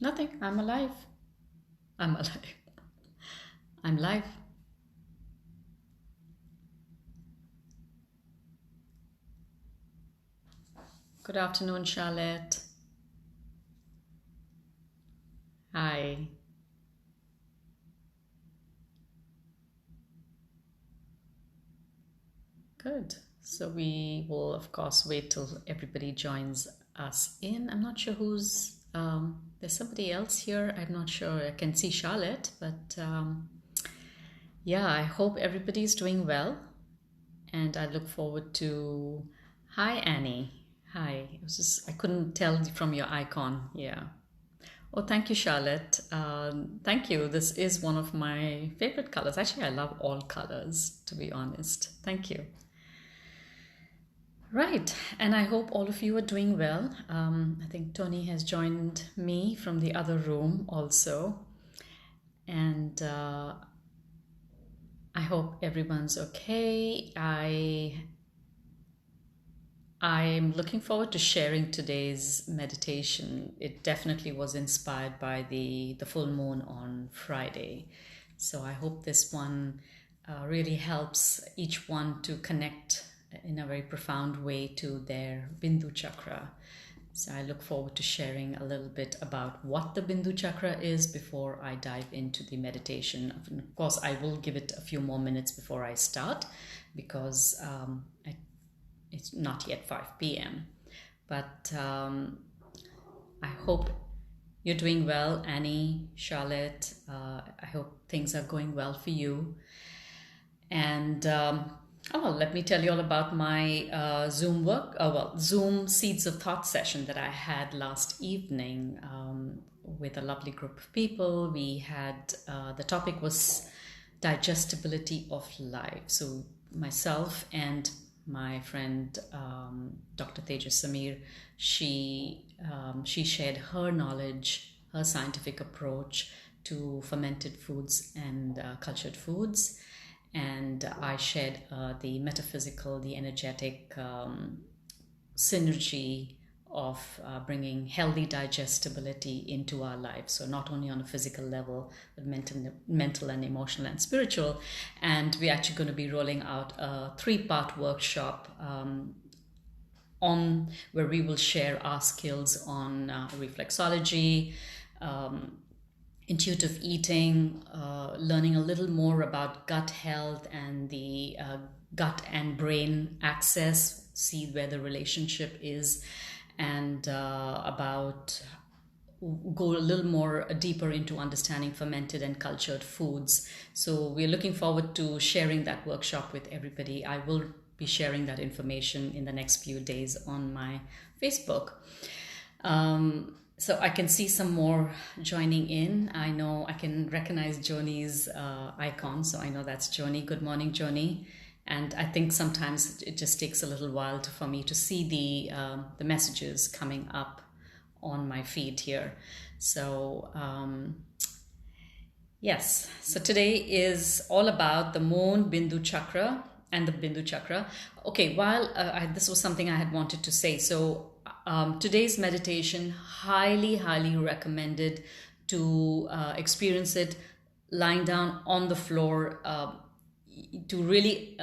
Nothing. I'm alive. I'm alive. I'm live. Good afternoon, Charlotte. Hi. Good. So we will, of course, wait till everybody joins us in. I'm not sure who's. There's somebody else here. I'm not sure. I can see Charlotte, but yeah, I hope everybody's doing well. And I look forward to. Hi, Annie. Hi. I couldn't tell from your icon. Yeah. Oh, thank you, Charlotte. Thank you. This is one of my favorite colors. Actually, I love all colors, to be honest. Thank you. Right, and I hope all of you are doing well. I think Tony has joined me from the other room also, and I hope everyone's okay. I'm looking forward to sharing today's meditation. It definitely was inspired by the full moon on Friday. So I hope this one really helps each one to connect in a very profound way to their BINDU chakra. So I look forward to sharing a little bit about what the BINDU chakra is before I dive into the meditation. Of course, I will give it a few more minutes before I start because it's not yet 5 p.m. But I hope you're doing well, Annie, Charlotte. I hope things are going well for you. And let me tell you all about my Zoom Seeds of Thought session that I had last evening with a lovely group of people. We had, the topic was digestibility of life. So myself and my friend Dr. Tejas Samir, she shared her knowledge, her scientific approach to fermented foods and cultured foods, and I shared the metaphysical, the energetic synergy of bringing healthy digestibility into our lives. So not only on a physical level, but mental and emotional and spiritual. And we're actually going to be rolling out a 3-part workshop on where we will share our skills on reflexology, intuitive eating, learning a little more about gut health and the gut and brain access, see where the relationship is, and about go a little more deeper into understanding fermented and cultured foods. So we're looking forward to sharing that workshop with everybody. I will be sharing that information in the next few days on my Facebook. So I can see some more joining in. I know I can recognize Joni's icon, so I know that's Joni. Good morning, Joni. And I think sometimes it just takes a little while for me to see the messages coming up on my feed here. So yes, so today is all about the moon Bindu chakra and the Bindu chakra. Okay, while this was something I had wanted to say. So today's meditation, highly recommended to experience it lying down on the floor, to really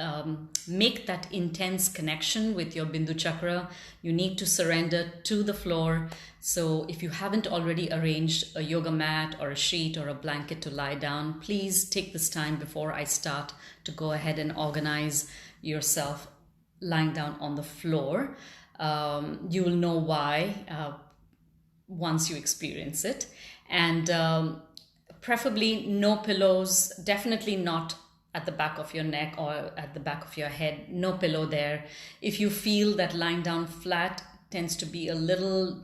make that intense connection with your Bindu chakra. You need to surrender to the floor. So if you haven't already arranged a yoga mat or a sheet or a blanket to lie down, please take this time before I start to go ahead and organize yourself lying down on the floor. You will know why once you experience it. And preferably no pillows, definitely not at the back of your neck or at the back of your head, no pillow there. If you feel that lying down flat tends to be a little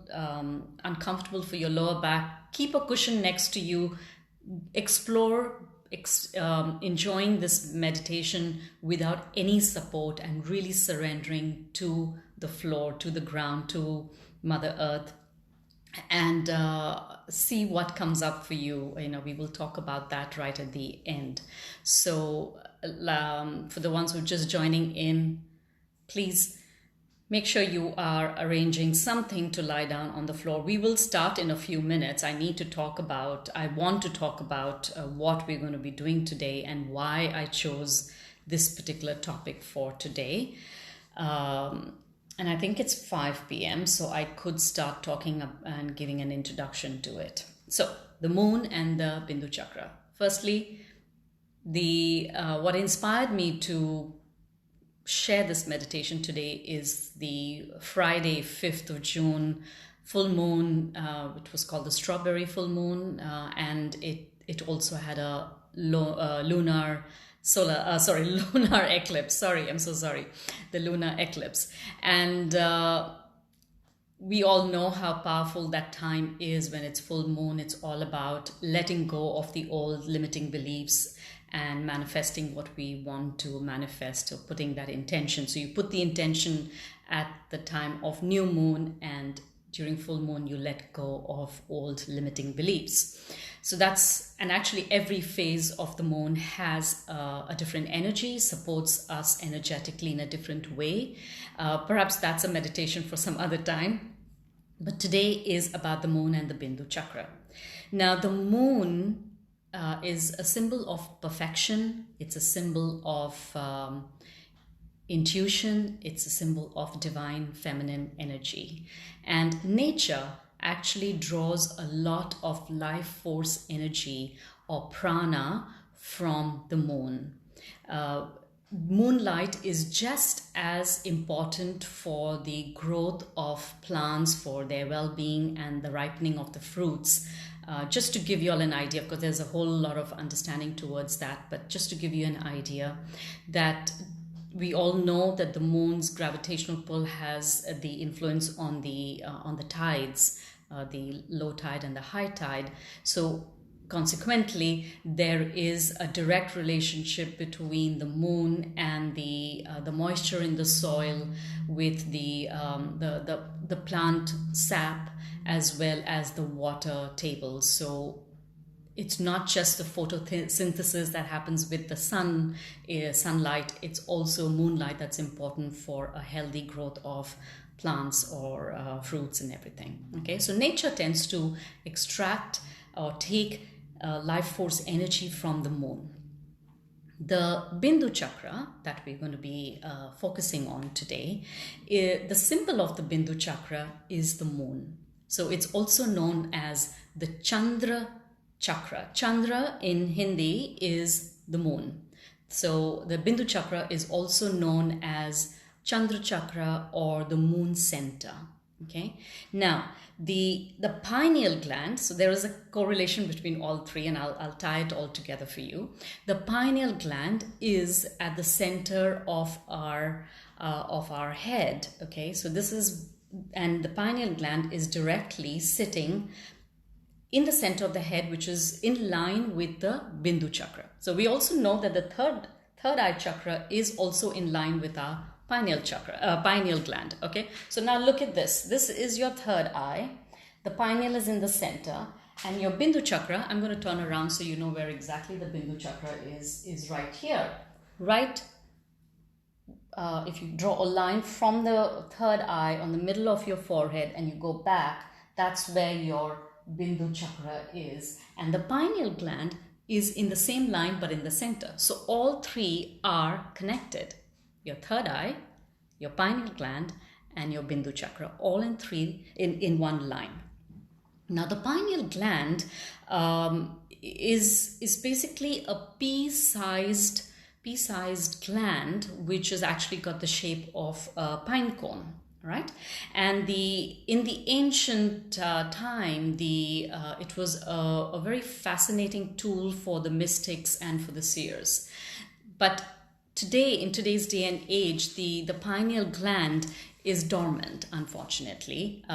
uncomfortable for your lower back, keep a cushion next to you. Explore enjoying this meditation without any support and really surrendering to the floor, to the ground, to Mother Earth, and see what comes up for you. We will talk about that right at the end. So for the ones who are just joining in, please Make sure you are arranging something to lie down on the floor. We will start in a few minutes. I want to talk about what we're going to be doing today and why I chose this particular topic for today. And I think it's 5 p.m., so I could start talking and giving an introduction to it. So, the moon and the Bindu Chakra. Firstly, what inspired me to share this meditation today is the Friday, 5th of June full moon, which was called the strawberry full moon, and it also had a lunar eclipse. Sorry, I'm so sorry. The lunar eclipse. And we all know how powerful that time is when it's full moon. It's all about letting go of the old limiting beliefs and manifesting what we want to manifest, or putting that intention. So you put the intention at the time of new moon, and during full moon you let go of old limiting beliefs. So and actually every phase of the moon has a different energy, supports us energetically in a different way. Perhaps that's a meditation for some other time. But today is about the moon and the Bindu Chakra. Now the moon is a symbol of perfection. It's a symbol of intuition. It's a symbol of divine feminine energy. And nature actually draws a lot of life force energy or prana from the moon. Moonlight is just as important for the growth of plants, for their well-being and the ripening of the fruits. Just to give you all an idea, because there's a whole lot of understanding towards that, but just to give you an idea that we all know that the moon's gravitational pull has the influence on the tides, the low tide and the high tide. So consequently, there is a direct relationship between the moon and the moisture in the soil with the plant sap, as well as the water table. So it's not just the photosynthesis that happens with the sunlight, it's also moonlight that's important for a healthy growth of plants or fruits and everything. Okay, so nature tends to extract or take life force energy from the moon. The Bindu Chakra that we're going to be focusing on today, the symbol of the Bindu Chakra is the moon. So it's also known as the Chandra Chakra. Chandra in Hindi is the moon. So the Bindu Chakra is also known as Chandra Chakra or the moon center. Okay. Now, the pineal gland, so there is a correlation between all three, and I'll tie it all together for you. The pineal gland is at the center of our head. Okay. So and the pineal gland is directly sitting in the center of the head, which is in line with the Bindu Chakra. So we also know that the third eye chakra is also in line with our pineal gland. Okay, so now look at this. This is your third eye. The pineal is in the center, and your Bindu Chakra, I'm going to turn around so you know where exactly the Bindu Chakra is right here. Right. If you draw a line from the third eye on the middle of your forehead and you go back, that's where your Bindu Chakra is. And the pineal gland is in the same line but in the center. So all three are connected. Your third eye, your pineal gland, and your Bindu Chakra, all in one line. Now the pineal gland is basically a pea-sized gland, which has actually got the shape of a pine cone, right? And in the ancient time, it was a very fascinating tool for the mystics and for the seers. But in today's day and age, the pineal gland is dormant, unfortunately,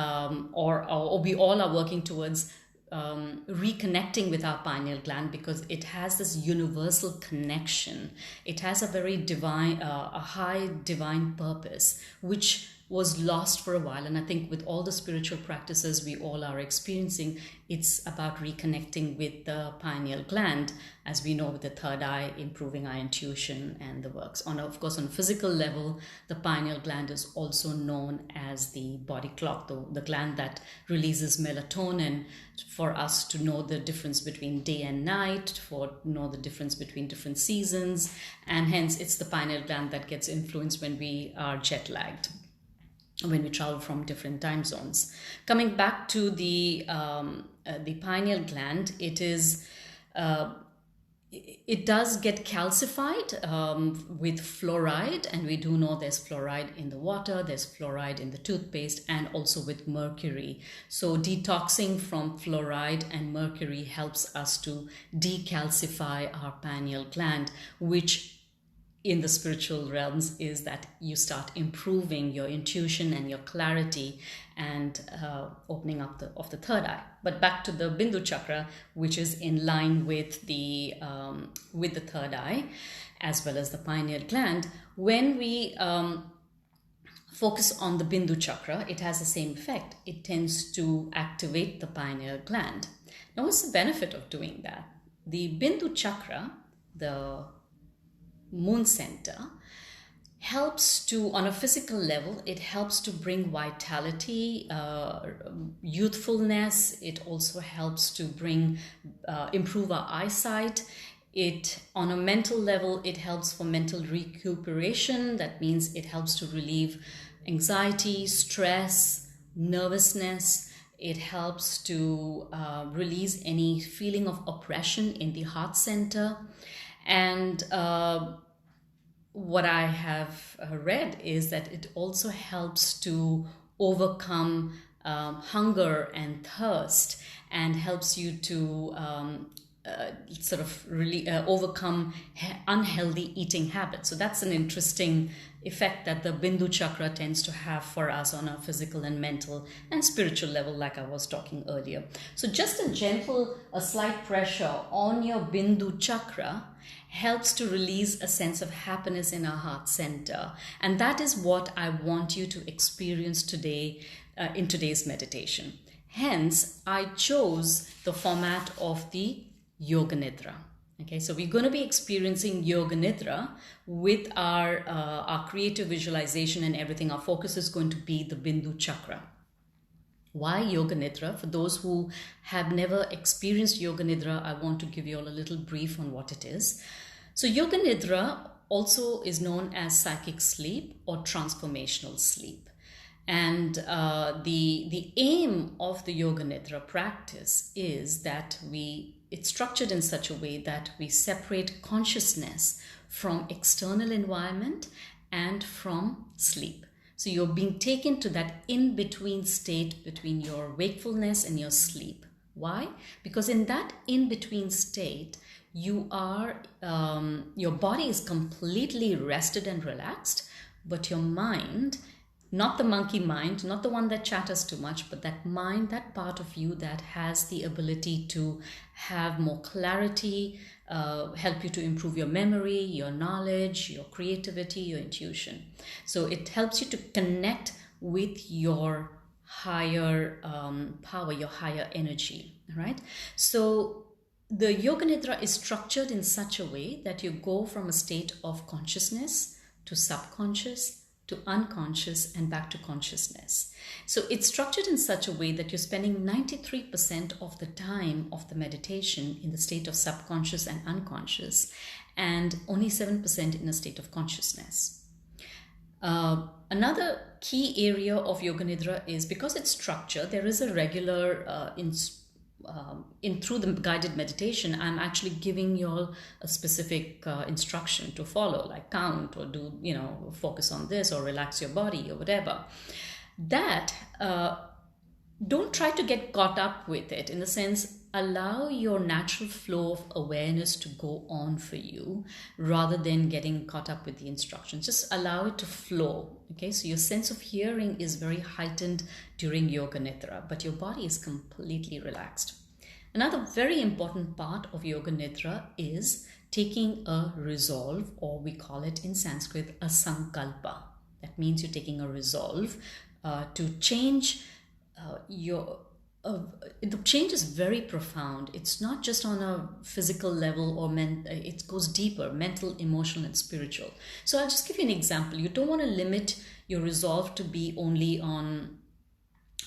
or we all are working towards reconnecting with our pineal gland, because it has this universal connection. It has a very divine, a high divine purpose, which was lost for a while. And I think with all the spiritual practices we all are experiencing, it's about reconnecting with the pineal gland, as we know, with the third eye, improving our intuition and the works. Of course, on a physical level, the pineal gland is also known as the body clock, the gland that releases melatonin for us to know the difference between day and night, for know the difference between different seasons, and hence it's the pineal gland that gets influenced when we are jet lagged, when we travel from different time zones. Coming back to the pineal gland, it does get calcified with fluoride, and we do know there's fluoride in the water, there's fluoride in the toothpaste, and also with mercury. So detoxing from fluoride and mercury helps us to decalcify our pineal gland, which in the spiritual realms is that you start improving your intuition and your clarity and opening up of the third eye. But back to the Bindu chakra, which is in line with the third eye as well as the pineal gland. When we focus on the Bindu chakra, it has the same effect. It tends to activate the pineal gland. Now, what's the benefit of doing that? The Bindu chakra, the moon center, helps to, on a physical level, it helps to bring vitality, youthfulness. It also helps to improve our eyesight. On a mental level, it helps for mental recuperation. That means it helps to relieve anxiety, stress, nervousness. It helps to release any feeling of oppression in the heart center. And what I have read is that it also helps to overcome hunger and thirst, and helps you to sort of really overcome unhealthy eating habits. So that's an interesting effect that the Bindu chakra tends to have for us on a physical and mental and spiritual level, like I was talking earlier. So just a slight pressure on your Bindu chakra helps to release a sense of happiness in our heart center. And that is what I want you to experience today in today's meditation. Hence, I chose the format of the Yoga Nidra. Okay, so we're going to be experiencing Yoga Nidra with our creative visualization and everything. Our focus is going to be the Bindu chakra. Why Yoga Nidra? For those who have never experienced Yoga Nidra, I want to give you all a little brief on what it is. So Yoga Nidra also is known as psychic sleep or transformational sleep. And the aim of the Yoga Nidra practice is that it's structured in such a way that we separate consciousness from external environment and from sleep. So you're being taken to that in-between state between your wakefulness and your sleep. Why? Because in that in-between state, your body is completely rested and relaxed, but your mind, not the monkey mind, not the one that chatters too much, but that mind, that part of you that has the ability to have more clarity, help you to improve your memory, your knowledge, your creativity, your intuition. So it helps you to connect with your higher power, your higher energy, right? So the Yoga Nidra is structured in such a way that you go from a state of consciousness to subconscious to unconscious and back to consciousness. So it's structured in such a way that you're spending 93% of the time of the meditation in the state of subconscious and unconscious, and only 7% in a state of consciousness. Another key area of Yoga Nidra is because it's structured, there is a regular through the guided meditation, I'm actually giving you all a specific instruction to follow, like count or do, focus on this or relax your body or whatever. That don't try to get caught up with it. In the sense, allow your natural flow of awareness to go on for you rather than getting caught up with the instructions. Just allow it to flow. Okay, so your sense of hearing is very heightened during Yoga Nidra, but your body is completely relaxed. Another very important part of Yoga Nidra is taking a resolve, or we call it in Sanskrit a sankalpa. That means you're taking a resolve to change your the change is very profound. It's not just on a physical level or it goes deeper, mental, emotional, and spiritual. So I'll just give you an example. You don't want to limit your resolve to be only on,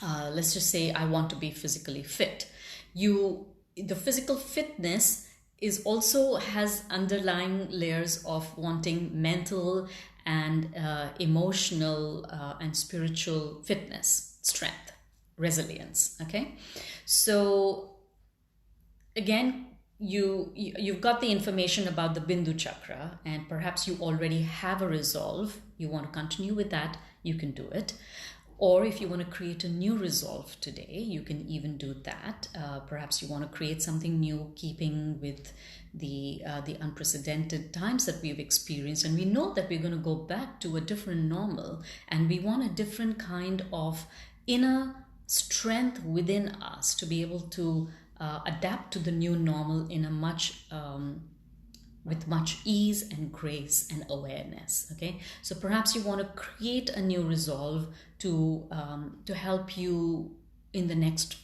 let's just say, I want to be physically fit. The physical fitness is also has underlying layers of wanting mental and emotional and spiritual fitness, strength, resilience. Okay, so again, you've got the information about the Bindu chakra, and perhaps you already have a resolve. You want to continue with that, you can do it. Or if you want to create a new resolve today, you can even do that. Perhaps you want to create something new, keeping with the unprecedented times that we've experienced. And we know that we're going to go back to a different normal, and we want a different kind of inner strength within us to be able to adapt to the new normal in a with much ease and grace and awareness. Okay, so perhaps you want to create a new resolve to help you in the next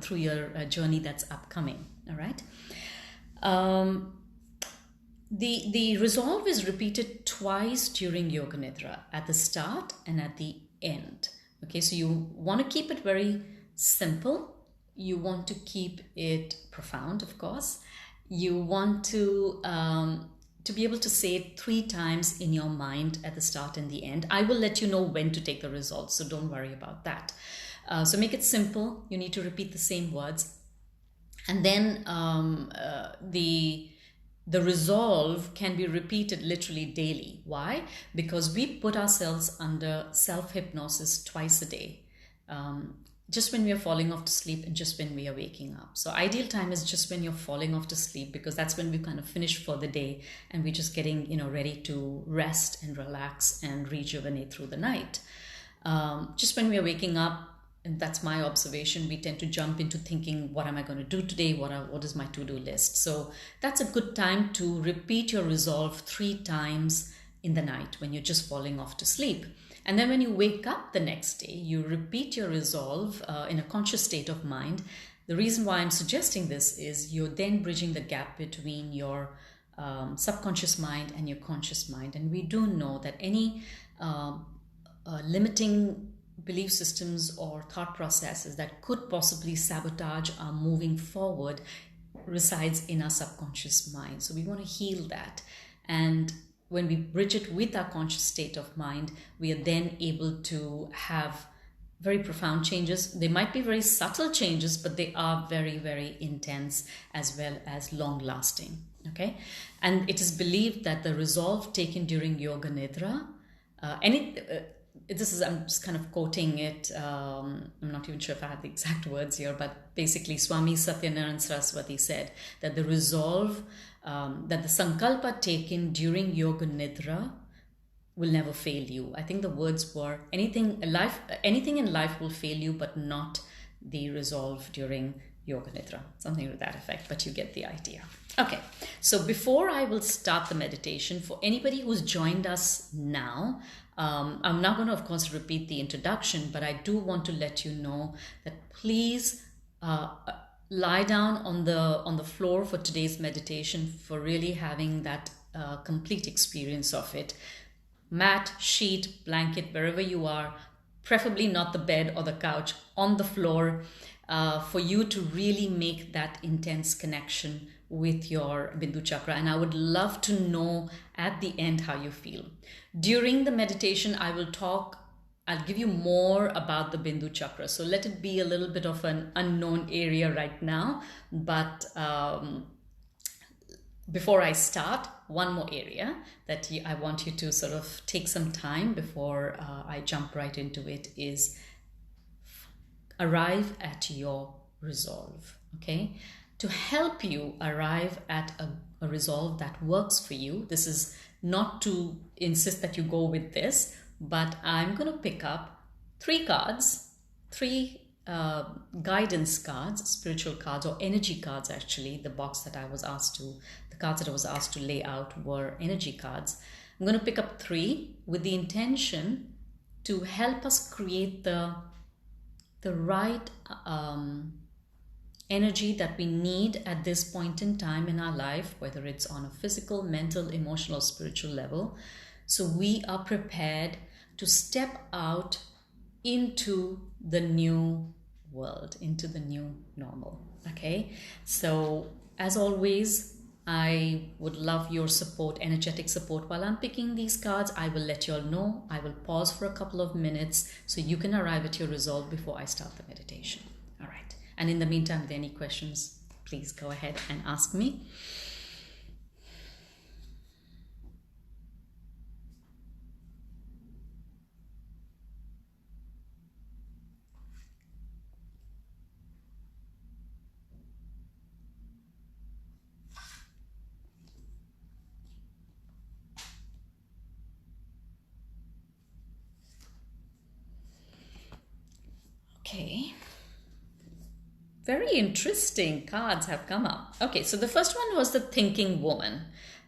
through your journey that's upcoming. All right. The resolve is repeated twice during Yoga Nidra, at the start and at the end. Okay, so you want to keep it very simple. You want to keep it profound, of course. You want to be able to say it 3 times in your mind at the start and the end. I will let you know when to take the results, so don't worry about that. So make it simple. You need to repeat the same words. And then the resolve can be repeated literally daily. Why? Because we put ourselves under self-hypnosis twice a day. Just when we are falling off to sleep and just when we are waking up. So ideal time is just when you're falling off to sleep, because that's when we kind of finish for the day and we're just getting ready to rest and relax and rejuvenate through the night. Just when we are waking up, and that's my observation, we tend to jump into thinking, what am I going to do today? What is my to-do list? So that's a good time to repeat your resolve 3 times in the night when you're just falling off to sleep. And then when you wake up the next day, you repeat your resolve in a conscious state of mind. The reason why I'm suggesting this is you're then bridging the gap between your subconscious mind and your conscious mind. And we do know that any limiting belief systems or thought processes that could possibly sabotage our moving forward resides in our subconscious mind. So we want to heal that. And when we bridge it with our conscious state of mind, we are then able to have very profound changes. They might be very subtle changes, but they are very, very intense as well as long lasting. Okay. And it is believed that the resolve taken during Yoga Nidra, I'm just kind of quoting it. I'm not even sure if I have the exact words here, but basically Swami Satyanarayana Saraswati said that the resolve, that the sankalpa taken during Yoga Nidra will never fail you. I think the words were, anything in life will fail you, but not the resolve during Yoga Nidra. Something to that effect, but you get the idea. Okay, so before I will start the meditation, for anybody who's joined us now, I'm not going to, of course, repeat the introduction, but I do want to let you know that please lie down on the floor for today's meditation, for really having that complete experience of it. Mat, sheet, blanket, wherever you are, preferably not the bed or the couch, on the floor, for you to really make that intense connection with your Bindu chakra. And I would love to know at the end how you feel. During the meditation, I'll give you more about the Bindu chakra. So let it be a little bit of an unknown area right now. But before I start, one more area that I want you to sort of take some time before I jump right into it is arrive at your resolve. Okay? To help you arrive at a resolve that works for you. This is not to insist that you go with this, but I'm going to pick up 3 cards, 3 guidance cards, spiritual cards or energy cards. Actually, the cards that I was asked to lay out were energy cards. I'm I'm going to pick up 3 with the intention to help us create the right energy that we need at this point in time in our life, whether it's on a physical, mental, emotional, spiritual level. So we are prepared to step out into the new world, into the new normal. Okay, so as always, I would love your support, energetic support. While I'm picking these cards, I will let you all know. I will pause for a couple of minutes so you can arrive at your resolve before I start the meditation. All right. And in the meantime, if there are any questions, please go ahead and ask me. Okay. Very interesting cards have come up. Okay, so the first one was the thinking woman.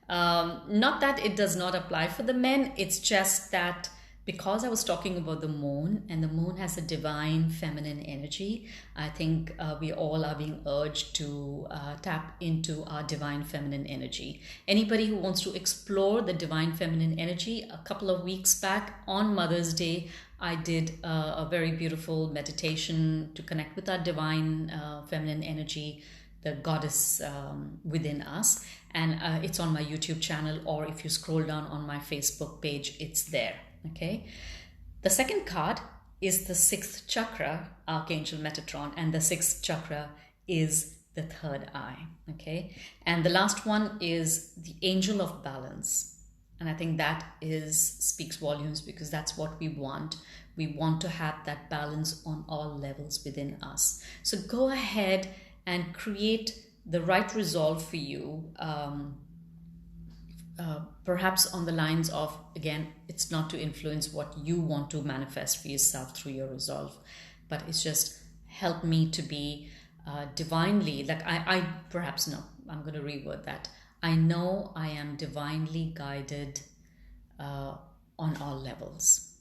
Not that it does not apply for the men, it's just that because I was talking about the moon, and the moon has a divine feminine energy, I think we all are being urged to tap into our divine feminine energy. Anybody who wants to explore the divine feminine energy, a couple of weeks back on Mother's Day, I did a very beautiful meditation to connect with our divine feminine energy, the goddess within us. And it's on my YouTube channel, or if you scroll down on my Facebook page, it's there. Okay. The second card is the 6th chakra, Archangel Metatron, and the 6th chakra is the third eye. Okay. And the last one is the Angel of Balance. And I think that speaks volumes, because that's what we want. We want to have that balance on all levels within us. So go ahead and create the right resolve for you. Perhaps on the lines of, again, it's not to influence what you want to manifest for yourself through your resolve, but it's just help me to be divinely, like I perhaps no, I'm going to reword that. I know I am divinely guided on all levels.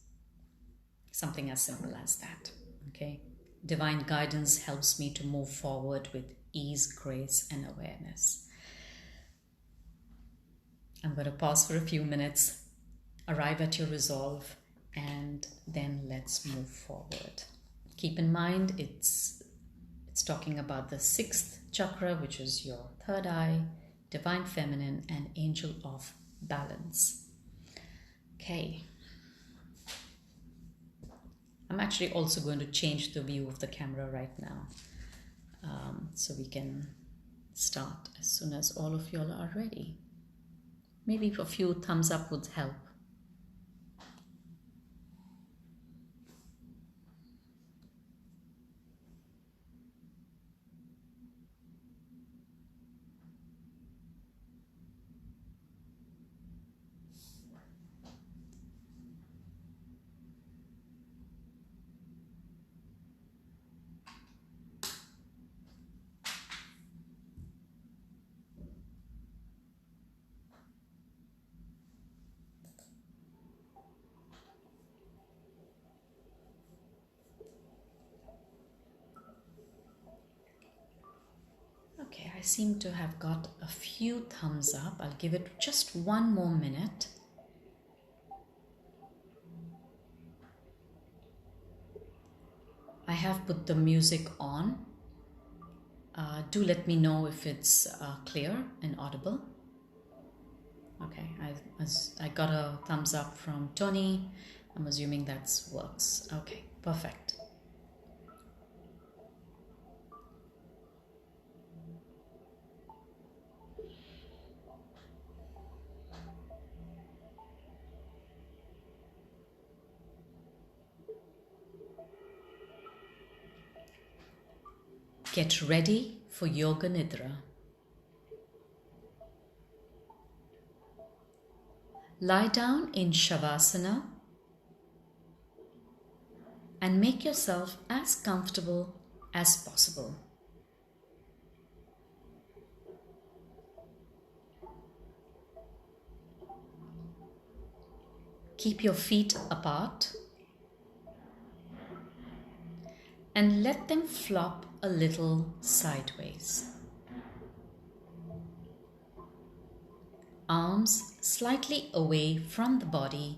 Something as simple as that. Okay. Divine guidance helps me to move forward with ease, grace, and awareness. I'm going to pause for a few minutes, arrive at your resolve, and then let's move forward. Keep in mind, it's talking about the 6th chakra, which is your third eye, divine feminine, and angel of balance. Okay. I'm actually also going to change the view of the camera right now, so we can start as soon as all of you all are ready. Maybe a few thumbs up would help. Okay, I seem to have got a few thumbs up. I'll give it just one more minute. I have put the music on. Do let me know if it's clear and audible. Okay, I got a thumbs up from Tony. I'm assuming that works. Okay, perfect. Get ready for Yoga Nidra. Lie down in Shavasana and make yourself as comfortable as possible. Keep your feet apart and let them flop a little sideways. Arms slightly away from the body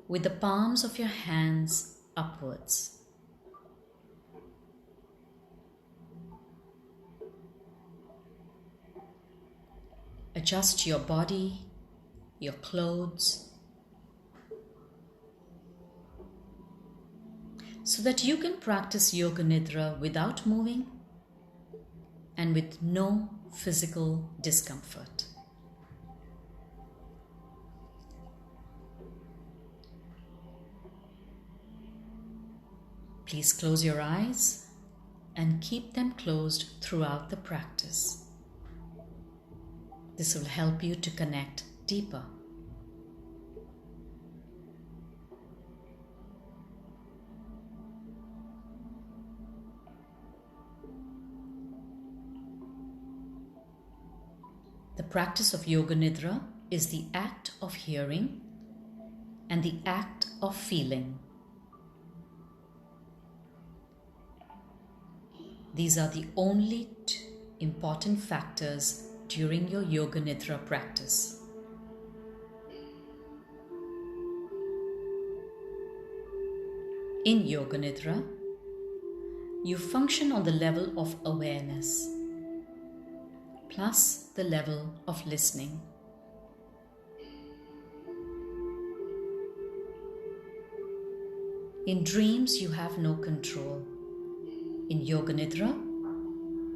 with the palms of your hands upwards. Adjust your body, your clothes, so that you can practice Yoga Nidra without moving and with no physical discomfort. Please close your eyes and keep them closed throughout the practice. This will help you to connect deeper. The practice of Yoga Nidra is the act of hearing and the act of feeling. These are the only two important factors during your Yoga Nidra practice. In Yoga Nidra, you function on the level of awareness plus the level of listening. In dreams, you have no control. In Yoga Nidra,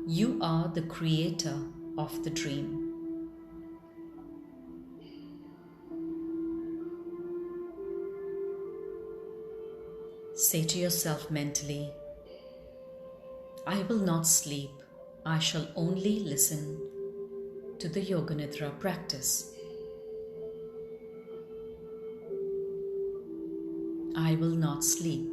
you are the creator of the dream. Say to yourself mentally, I will not sleep. I shall only listen to the Yoga Nidra practice. I will not sleep.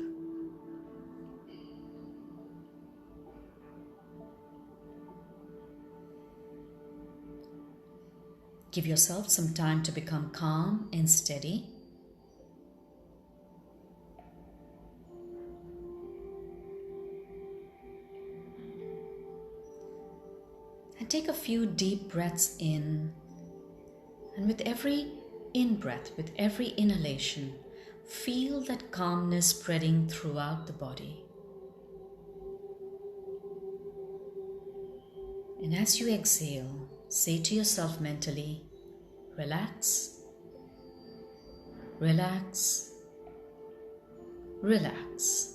Give yourself some time to become calm and steady. And take a few deep breaths in. And with every in-breath, with every inhalation, feel that calmness spreading throughout the body. And as you exhale, say to yourself mentally, relax, relax, relax.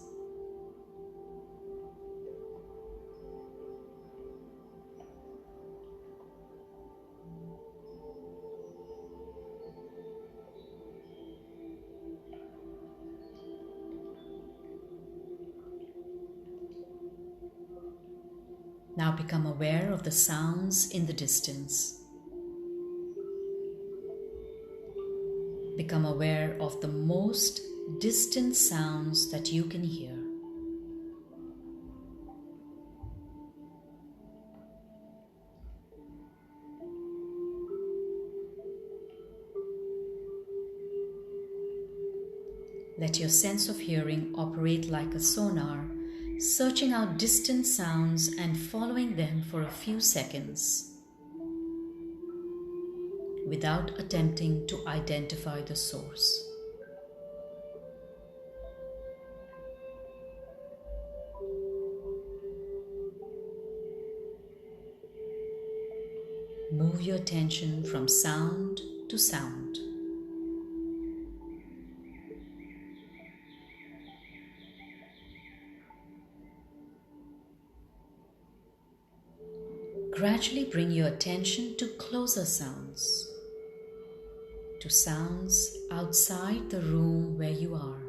Now become aware of the sounds in the distance. Become aware of the most distant sounds that you can hear. Let your sense of hearing operate like a sonar, searching out distant sounds and following them for a few seconds without attempting to identify the source. Move your attention from sound to sound. Gradually bring your attention to closer sounds, to sounds outside the room where you are.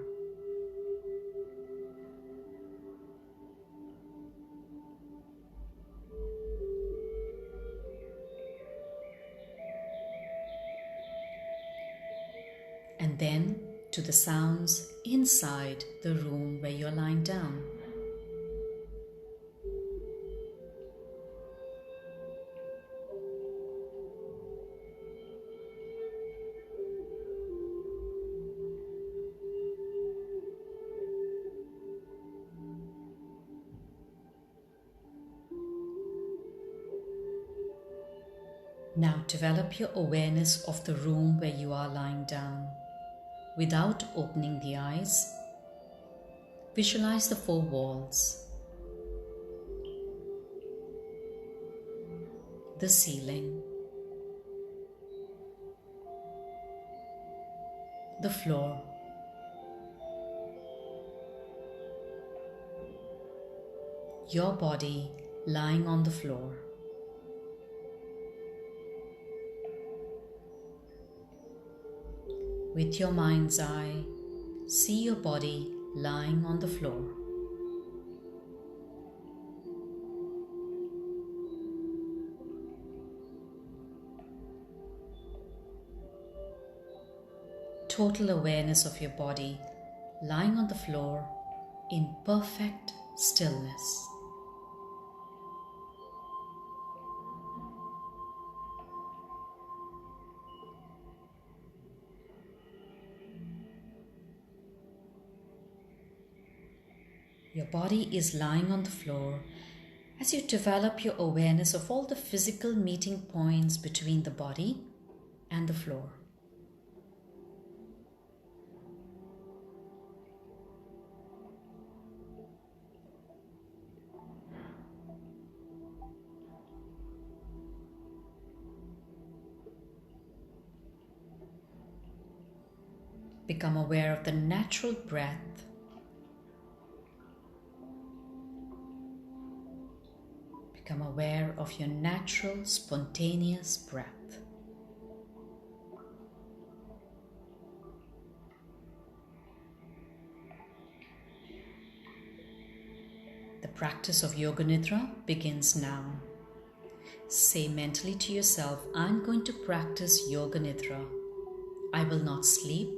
And then to the sounds inside the room where you're lying down. Now develop your awareness of the room where you are lying down. Without opening the eyes, visualize the four walls, the ceiling, the floor, your body lying on the floor. With your mind's eye, see your body lying on the floor. Total awareness of your body lying on the floor in perfect stillness. Your body is lying on the floor as you develop your awareness of all the physical meeting points between the body and the floor. Become aware of the natural breath. Become aware of your natural, spontaneous breath. The practice of Yoga Nidra begins now. Say mentally to yourself, I'm going to practice Yoga Nidra. I will not sleep.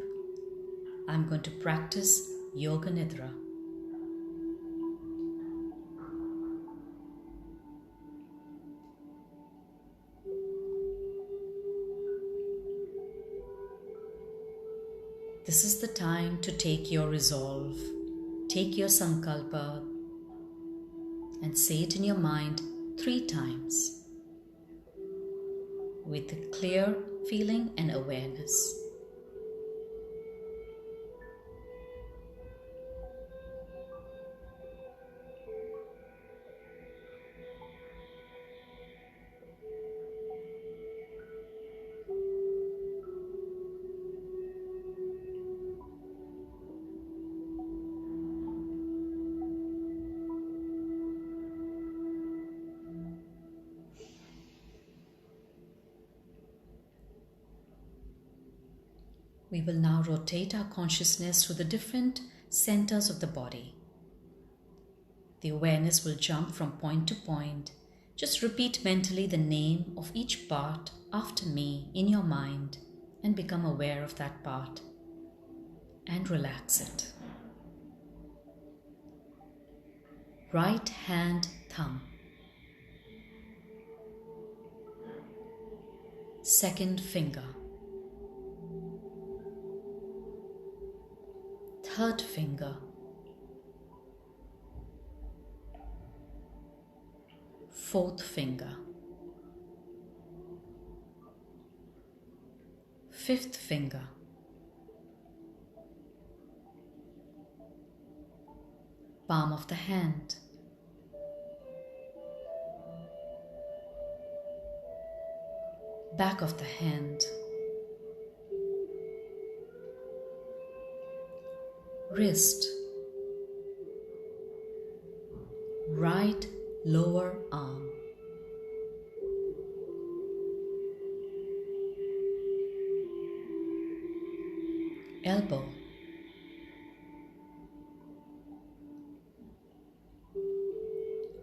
I'm going to practice Yoga Nidra. This is the time to take your resolve, take your sankalpa, and say it in your mind 3 times with a clear feeling and awareness. We will now rotate our consciousness to the different centers of the body. The awareness will jump from point to point. Just repeat mentally the name of each part after me in your mind and become aware of that part and relax it. Right hand thumb. Second finger. Third finger. Fourth finger. Fifth finger. Palm of the hand. Back of the hand. Wrist. Right lower arm. Elbow.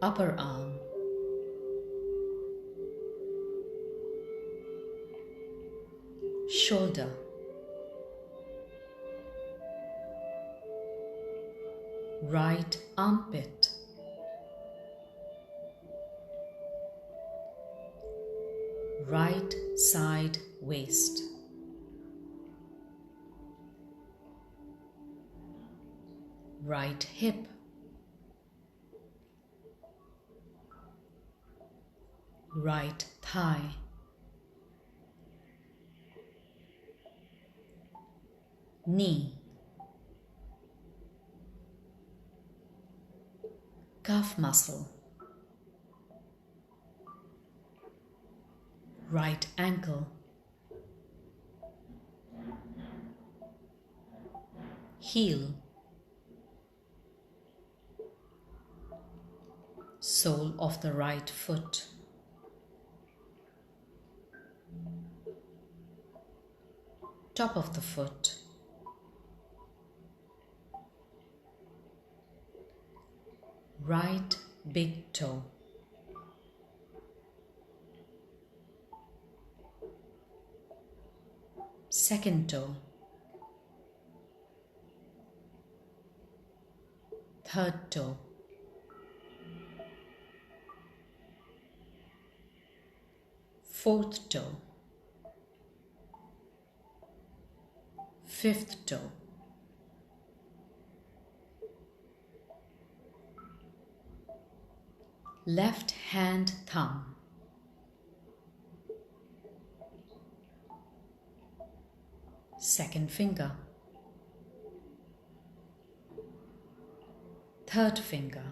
Upper arm. Shoulder. Right armpit. Right side waist. Right hip. Right thigh. knee, calf muscle, right ankle, heel, sole of the right foot, top of the foot, right big toe, second toe, third toe, fourth toe, fifth toe, left hand thumb, second finger, third finger,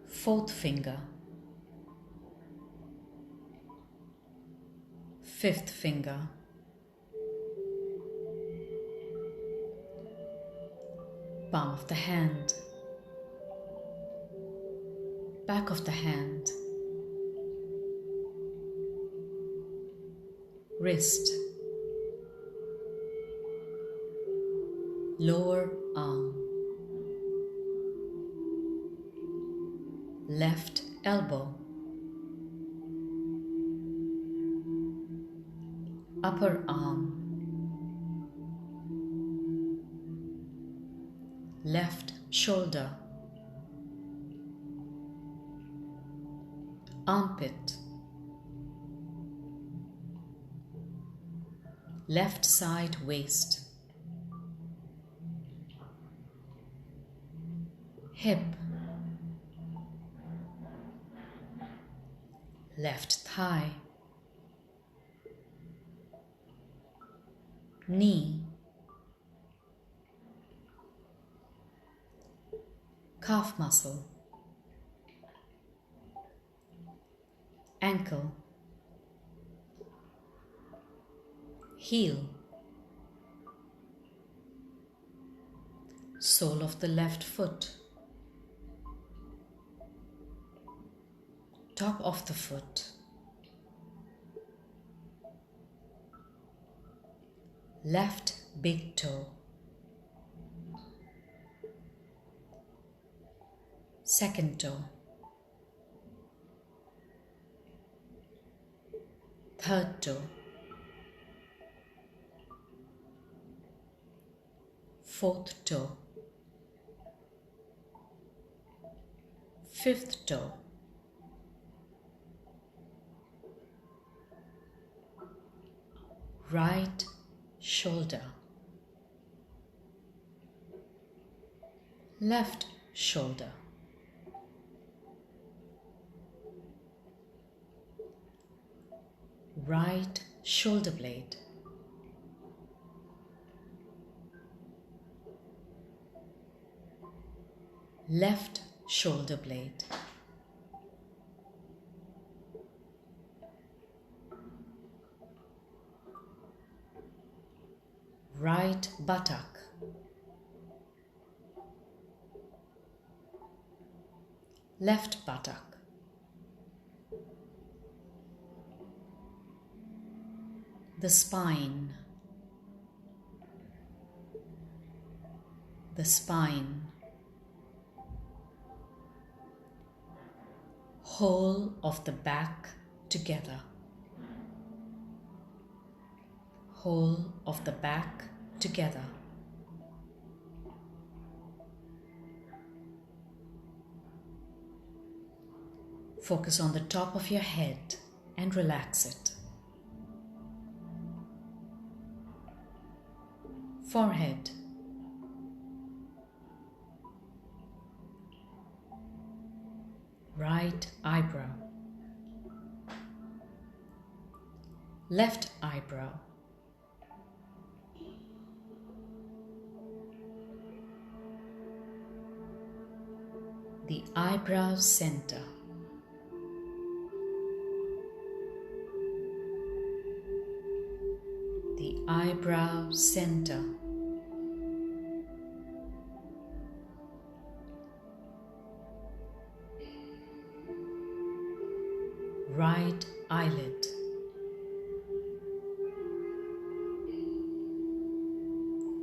fourth finger, fifth finger, palm of the hand, back of the hand, wrist, lower arm, left elbow, upper arm, left shoulder, armpit, left side waist, hip, left thigh, knee, calf muscle, ankle, heel, sole of the left foot, top of the foot, left big toe, second toe, third toe, fourth toe, fifth toe, right shoulder, left shoulder, right shoulder blade, left shoulder blade, right buttock, left buttock, the spine, whole of the back together, whole of the back together, focus on the top of your head and relax it. Forehead, right eyebrow, left eyebrow, the eyebrow center, the eyebrow center, right eyelid,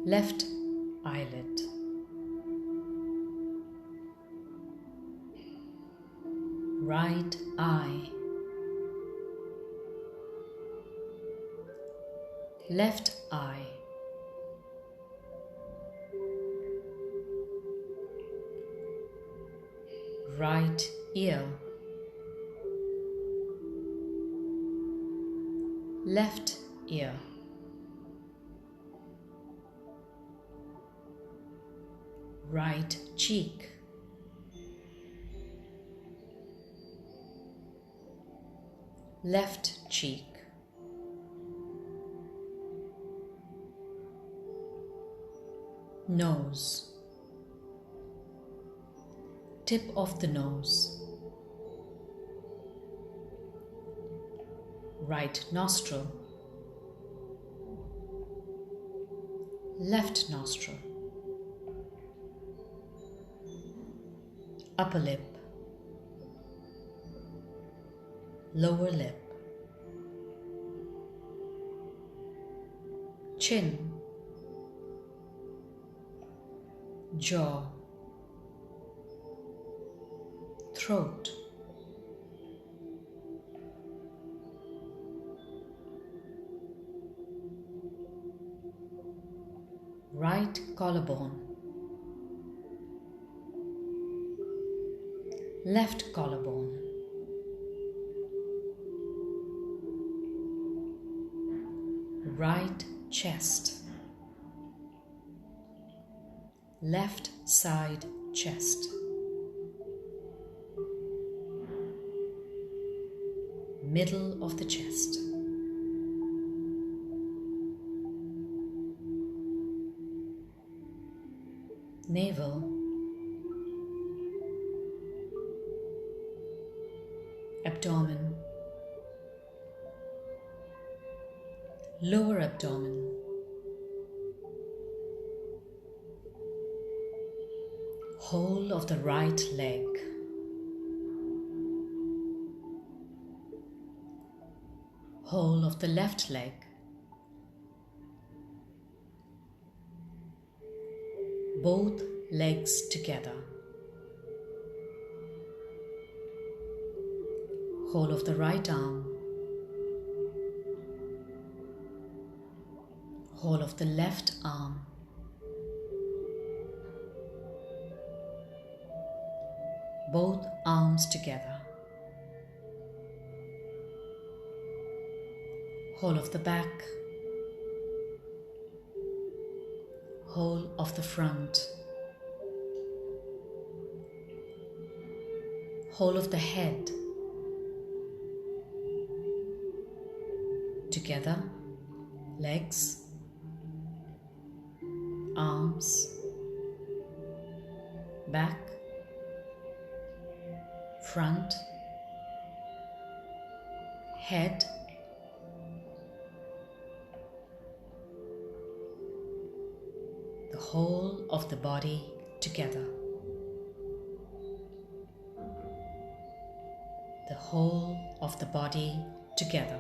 left eyelid, right eye, left eye, right ear, left ear, right cheek, left cheek, nose, tip of the nose, right nostril, left nostril, upper lip, lower lip, chin, jaw, throat, right collarbone, left collarbone, right chest, left side chest, middle of the chest, navel, abdomen, lower abdomen, whole of the right leg, whole of the left leg, both legs together, whole of the right arm, whole of the left arm, both arms together, whole of the back, whole of the front, whole of the head, together, legs, arms, back, front, head, the whole of the body together, the whole of the body together.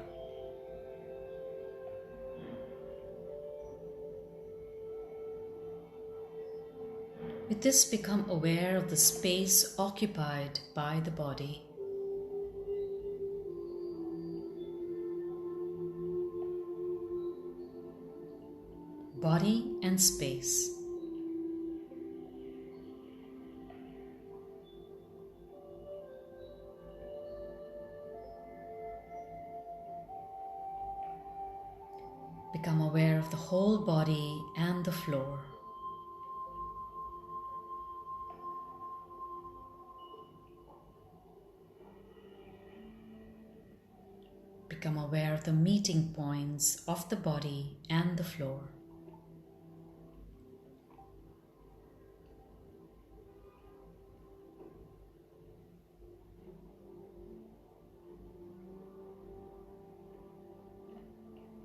With this, become aware of the space occupied by the body. Body and space. Become aware of the whole body and the floor. Become Become aware of the meeting points of the body and the floor.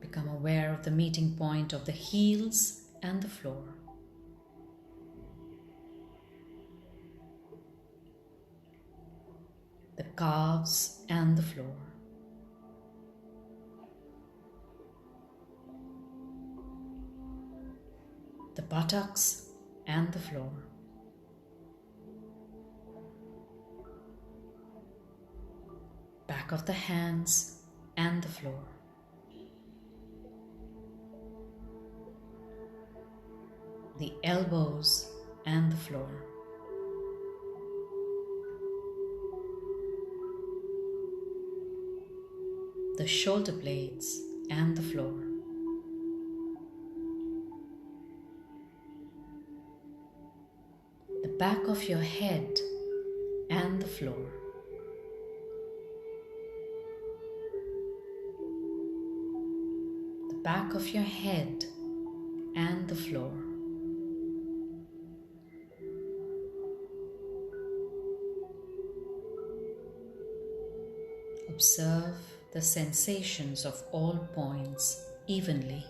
Become aware of the meeting point of the heels and the floor. The calves and the floor. The buttocks and the floor. Back of the hands and the floor. The elbows and the floor. The shoulder blades and the floor. The back of your head and the floor. The back of your head and the floor. Observe the sensations of all points evenly.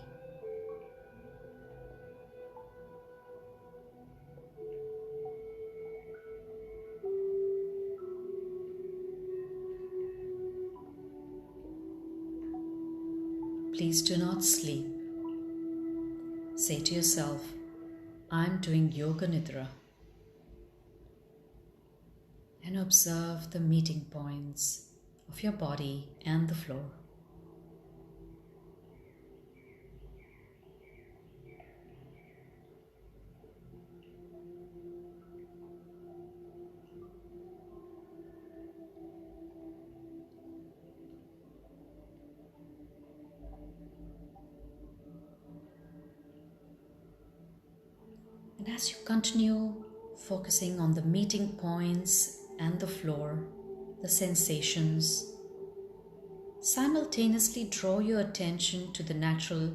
Please do not sleep. Say to yourself, I'm doing Yoga Nidra. And observe the meeting points of your body and the floor. And as you continue focusing on the meeting points and the floor, the sensations, simultaneously draw your attention to the natural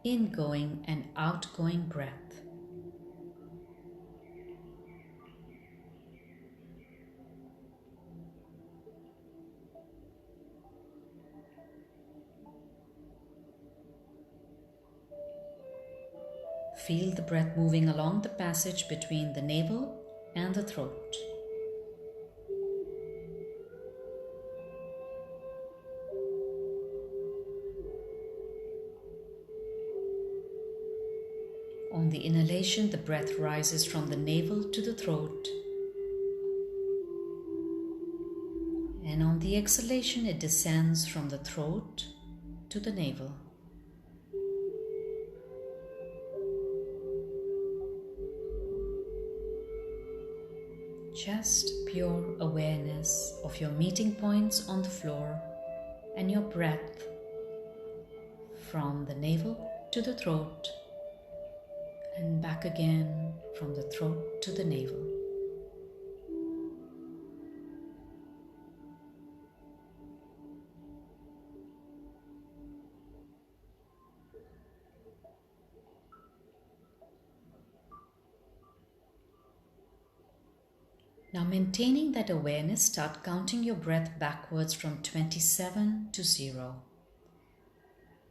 ingoing and outgoing breath. Feel the breath moving along the passage between the navel and the throat. On the inhalation, the breath rises from the navel to the throat. And on the exhalation, it descends from the throat to the navel. Just pure awareness of your meeting points on the floor and your breath from the navel to the throat and back again from the throat to the navel. Now, maintaining that awareness, start counting your breath backwards from 27 to 0.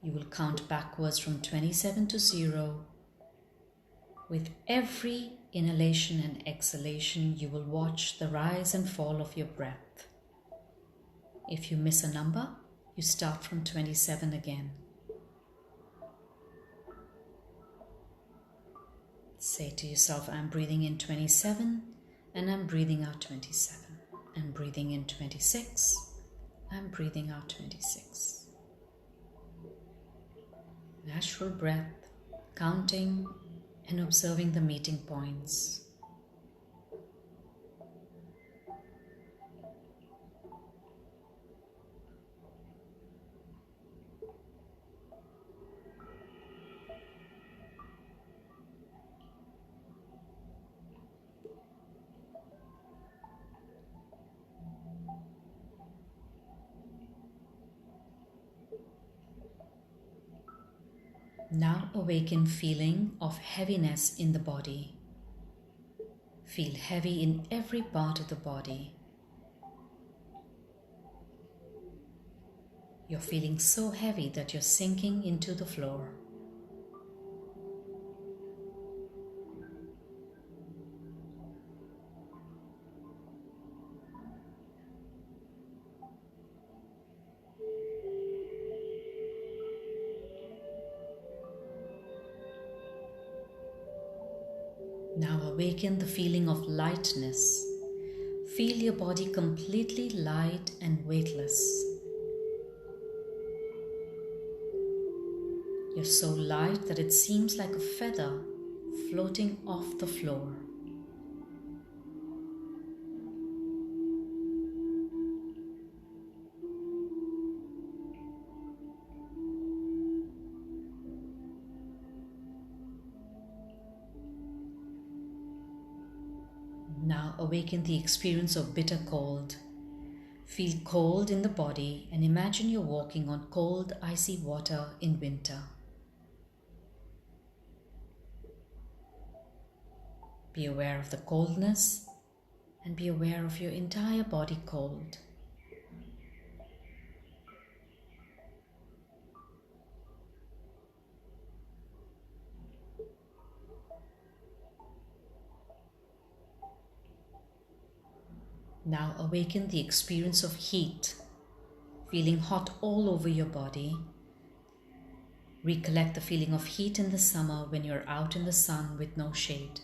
You will count backwards from 27 to 0. With every inhalation and exhalation, you will watch the rise and fall of your breath. If you miss a number, you start from 27 again. Say to yourself, I'm breathing in 27 and I'm breathing out 27. I'm breathing in 26. I'm breathing out 26. Natural breath, counting and observing the meeting points. Now awaken feeling of heaviness in the body. Feel heavy in every part of the body. You're feeling so heavy that you're sinking into the floor. Now awaken the feeling of lightness. Feel your body completely light and weightless. You're so light that it seems like a feather floating off the floor. Now awaken the experience of bitter cold. Feel cold in the body and imagine you're walking on cold, icy water in winter. Be aware of the coldness and be aware of your entire body cold. Now awaken the experience of heat, feeling hot all over your body. Recollect the feeling of heat in the summer when you're out in the sun with no shade.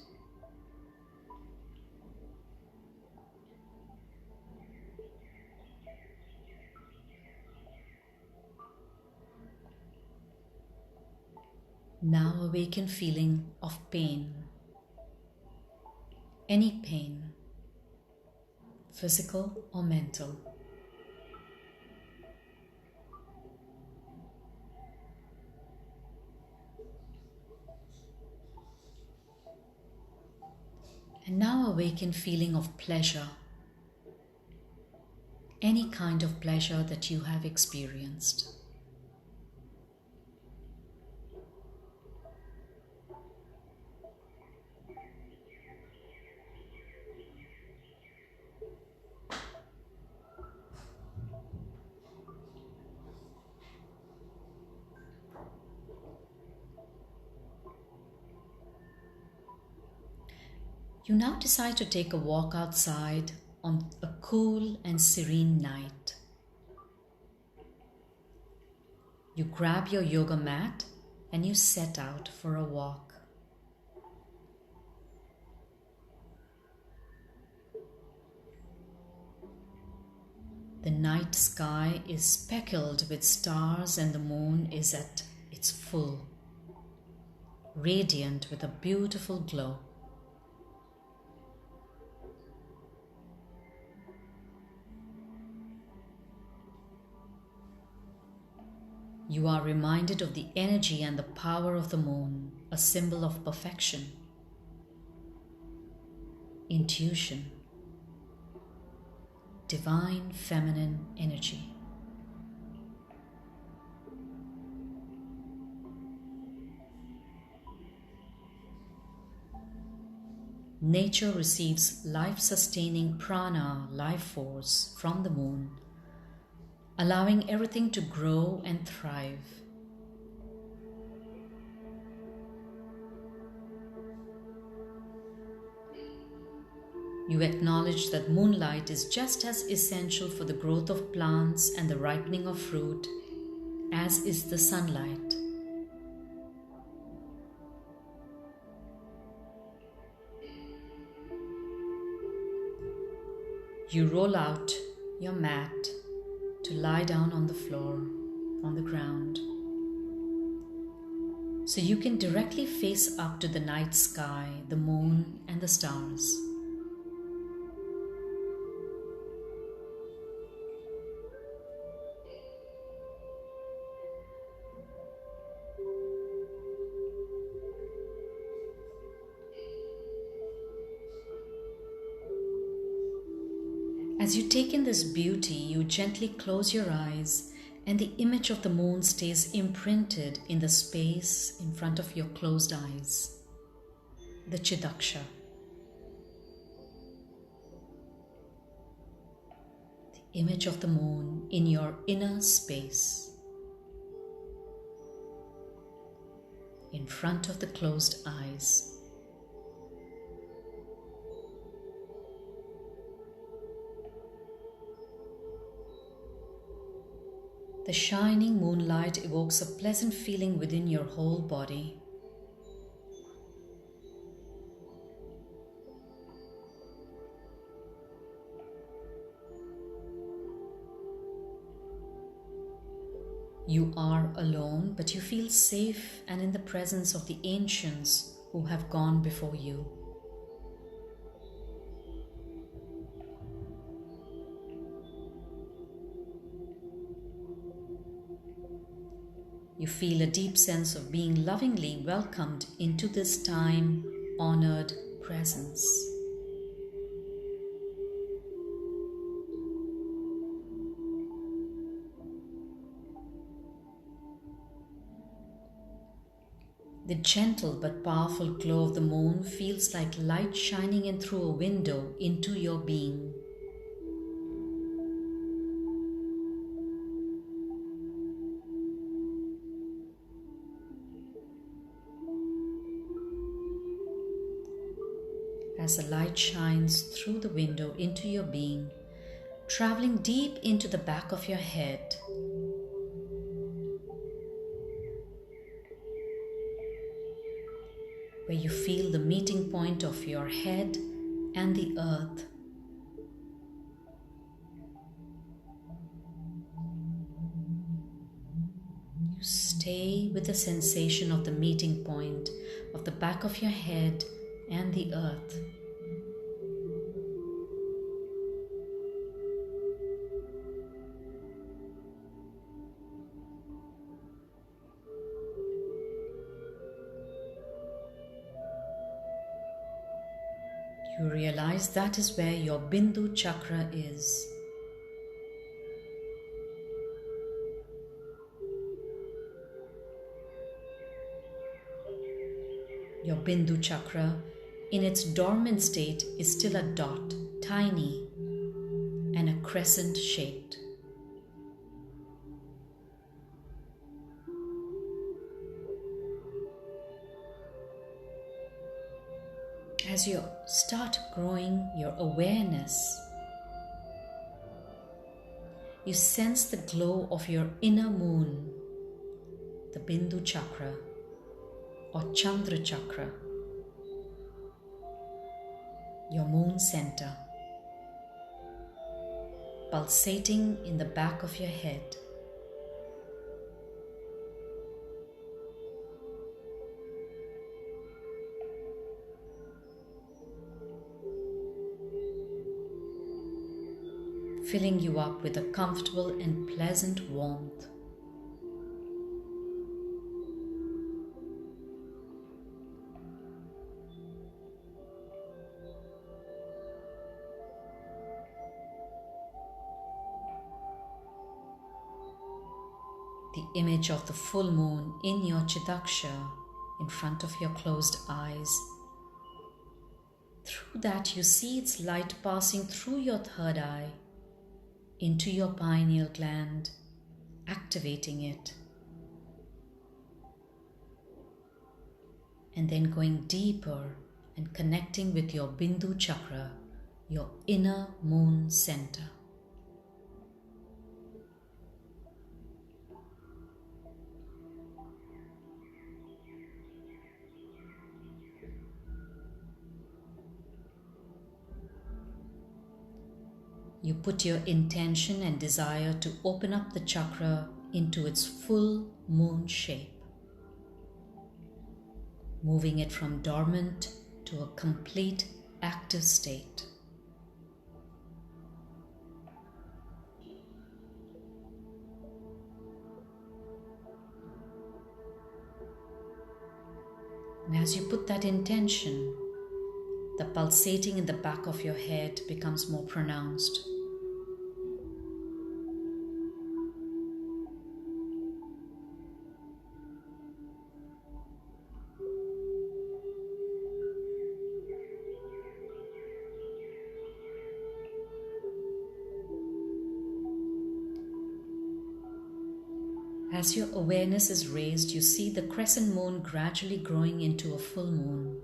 Now awaken feeling of pain. Any pain, physical or mental. And now awaken feeling of pleasure. Any kind of pleasure that you have experienced. You now decide to take a walk outside on a cool and serene night. You grab your yoga mat and you set out for a walk. The night sky is speckled with stars and the moon is at its full, radiant with a beautiful glow. You are reminded of the energy and the power of the moon, a symbol of perfection, intuition, divine feminine energy. Nature receives life-sustaining prana, life force, from the moon, allowing everything to grow and thrive. You acknowledge that moonlight is just as essential for the growth of plants and the ripening of fruit as is the sunlight. You roll out your mat to lie down on the floor, on the ground, so you can directly face up to the night sky, the moon and the stars. As you take in this beauty, you gently close your eyes And the image of the moon stays imprinted in the space in front of your closed eyes, the Chidaksha. The image of the moon in your inner space, in front of the closed eyes. The shining moonlight evokes a pleasant feeling within your whole body. You are alone, but you feel safe and in the presence of the ancients who have gone before you. You feel a deep sense of being lovingly welcomed into this time-honored presence. The gentle but powerful glow of the moon feels like light shining in through a window into your being. As the light shines through the window into your being, traveling deep into the back of your head, where you feel the meeting point of your head and the earth. You stay with the sensation of the meeting point of the back of your head and the earth. You realize that is where your BINDU chakra is. Your BINDU chakra in its dormant state is still a dot, tiny and a crescent shaped. As you start growing your awareness, you sense the glow of your inner moon, the BINDU chakra or Chandra chakra, your moon center, pulsating in the back of your head. Filling you up with a comfortable and pleasant warmth. The image of the full moon in your Chidaksha in front of your closed eyes. Through that you see its light passing through your third eye into your pineal gland, activating it, and then going deeper and connecting with your BINDU chakra, your inner moon center. You put your intention and desire to open up the chakra into its full moon shape, moving it from dormant to a complete active state. And as you put that intention, the pulsating in the back of your head becomes more pronounced. As your awareness is raised, you see the crescent moon gradually growing into a full moon.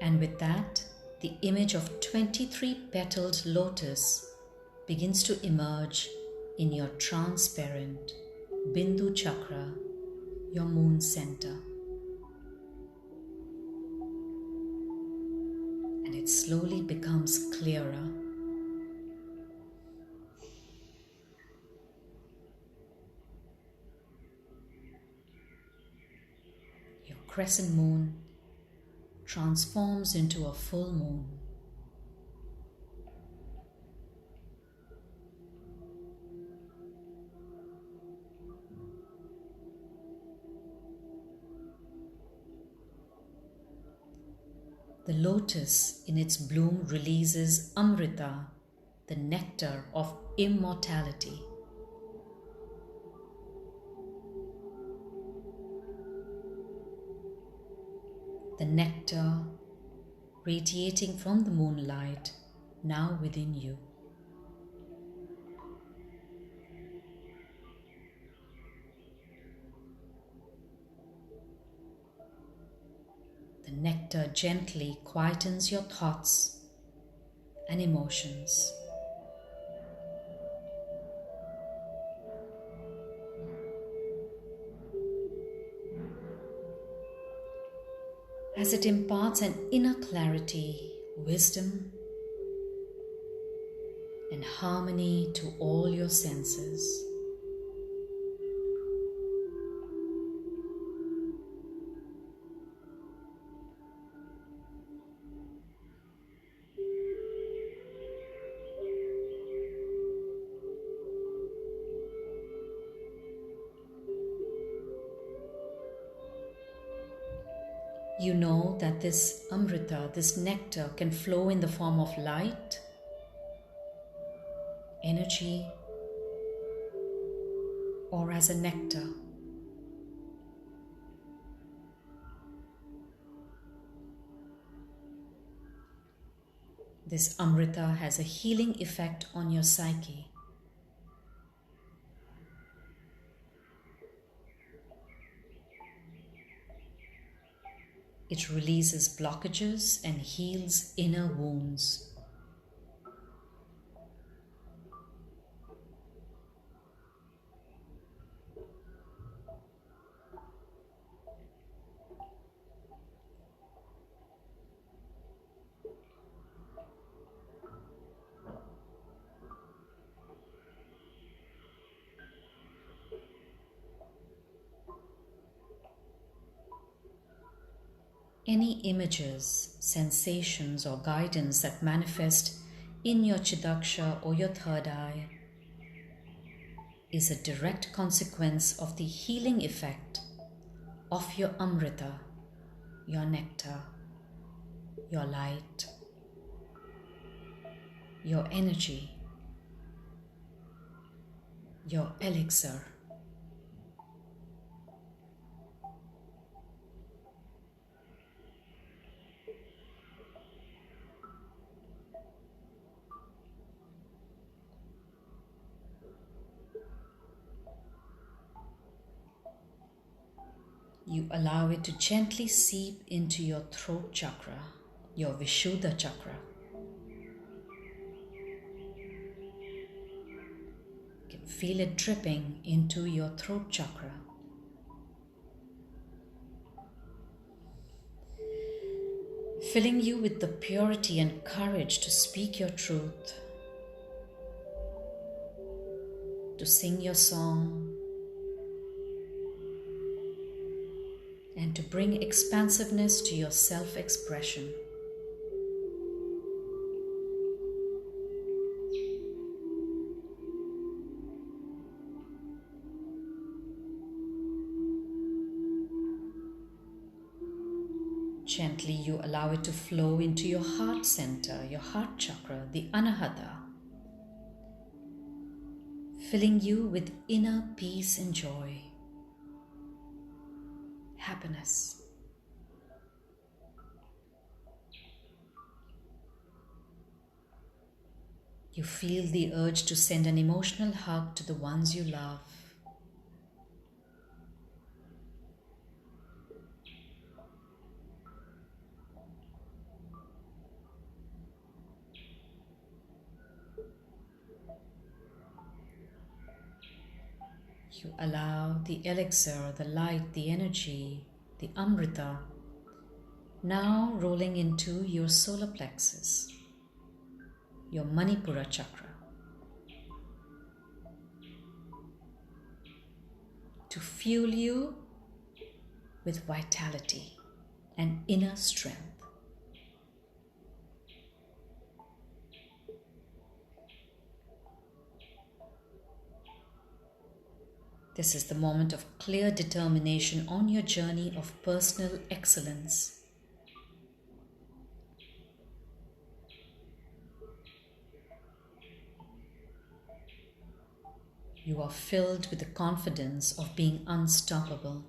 And with that, the image of 23-petaled lotus begins to emerge in your transparent Bindu chakra, your moon center. And it slowly becomes clearer. Your crescent moon transforms into a full moon. The lotus in its bloom releases Amrita, the nectar of immortality. The nectar radiating from the moonlight now within you. The nectar gently quietens your thoughts and emotions. As it imparts an inner clarity, wisdom, and harmony to all your senses. You know that this Amrita, this nectar, can flow in the form of light, energy, or as a nectar. This Amrita has a healing effect on your psyche. It releases blockages and heals inner wounds. Any images, sensations, or guidance that manifest in your Chidaksha or your third eye is a direct consequence of the healing effect of your Amrita, your nectar, your light, your energy, your elixir. You allow it to gently seep into your throat chakra, your Vishuddha chakra. You can feel it dripping into your throat chakra. Filling you with the purity and courage to speak your truth, to sing your song, and to bring expansiveness to your self-expression. Gently you allow it to flow into your heart center, your heart chakra, the Anahata, filling you with inner peace and joy, happiness. You feel the urge to send an emotional hug to the ones you love. You allow the elixir, the light, the energy, the amrita, now rolling into your solar plexus, your Manipura chakra, to fuel you with vitality and inner strength. This is the moment of clear determination on your journey of personal excellence. You are filled with the confidence of being unstoppable.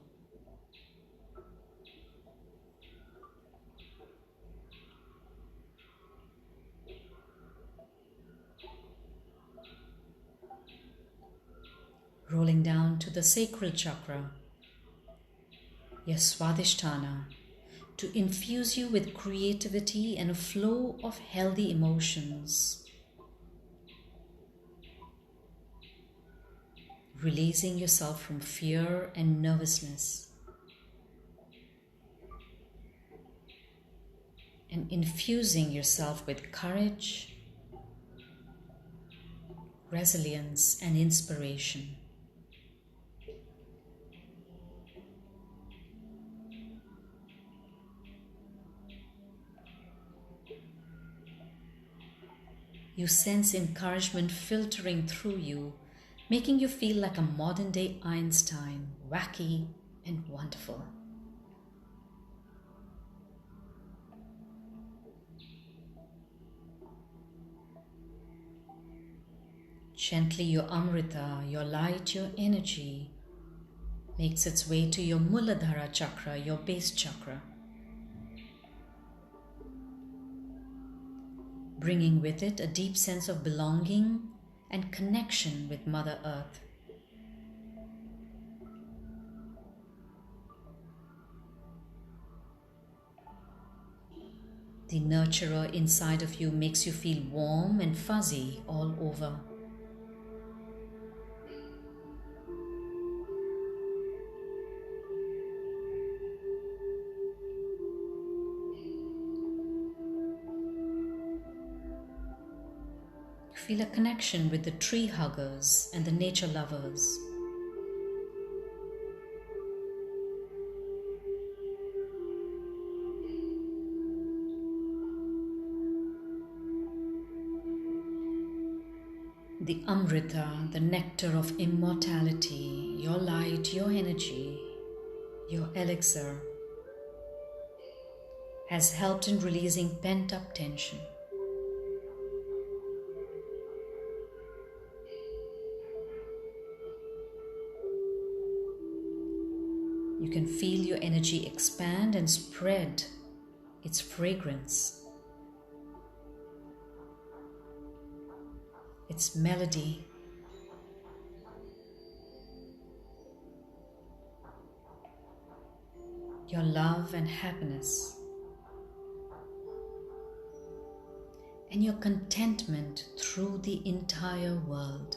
Rolling down to the sacral chakra, your Swadhisthana, to infuse you with creativity and a flow of healthy emotions. Releasing yourself from fear and nervousness. And infusing yourself with courage, resilience, and inspiration. You sense encouragement filtering through you, making you feel like a modern-day Einstein, wacky and wonderful. Gently, your Amrita, your light, your energy makes its way to your Muladhara chakra, your base chakra, bringing with it a deep sense of belonging and connection with Mother Earth. The nurturer inside of you makes you feel warm and fuzzy all over. You feel a connection with the tree huggers and the nature lovers. The Amrita, the nectar of immortality, your light, your energy, your elixir, has helped in releasing pent-up tension. You can feel your energy expand and spread its fragrance, its melody. Your love and happiness, and your contentment through the entire world.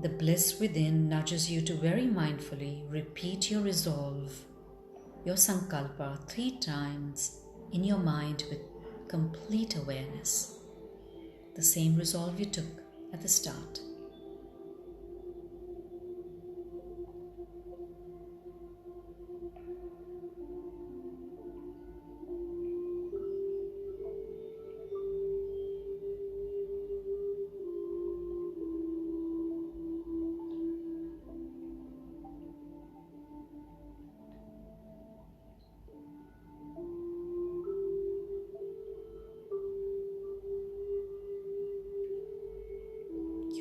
The bliss within nudges you to very mindfully repeat your resolve, your sankalpa 3 times in your mind with complete awareness. The same resolve you took at the start.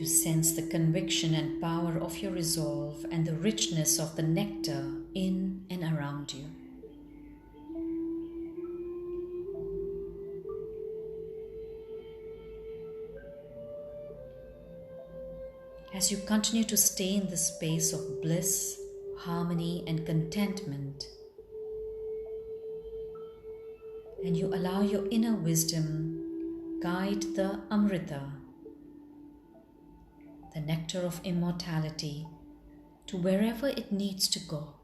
You sense the conviction and power of your resolve and the richness of the nectar in and around you. As you continue to stay in this space of bliss, harmony, and contentment, and you allow your inner wisdom guide the Amrita, the nectar of immortality, to wherever it needs to go.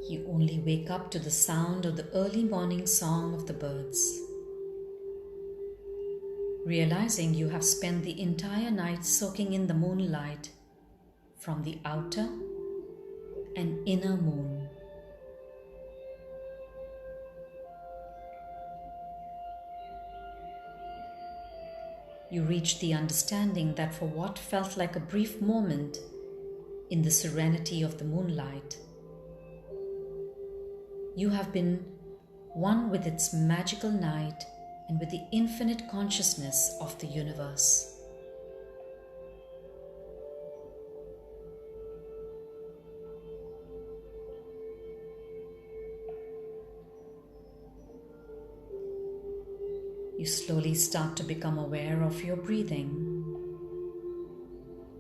You only wake up to the sound of the early morning song of the birds, realizing you have spent the entire night soaking in the moonlight from the outer and inner moon. You reach the understanding that for what felt like a brief moment in the serenity of the moonlight, you have been one with its magical night and with the infinite consciousness of the universe. You slowly start to become aware of your breathing.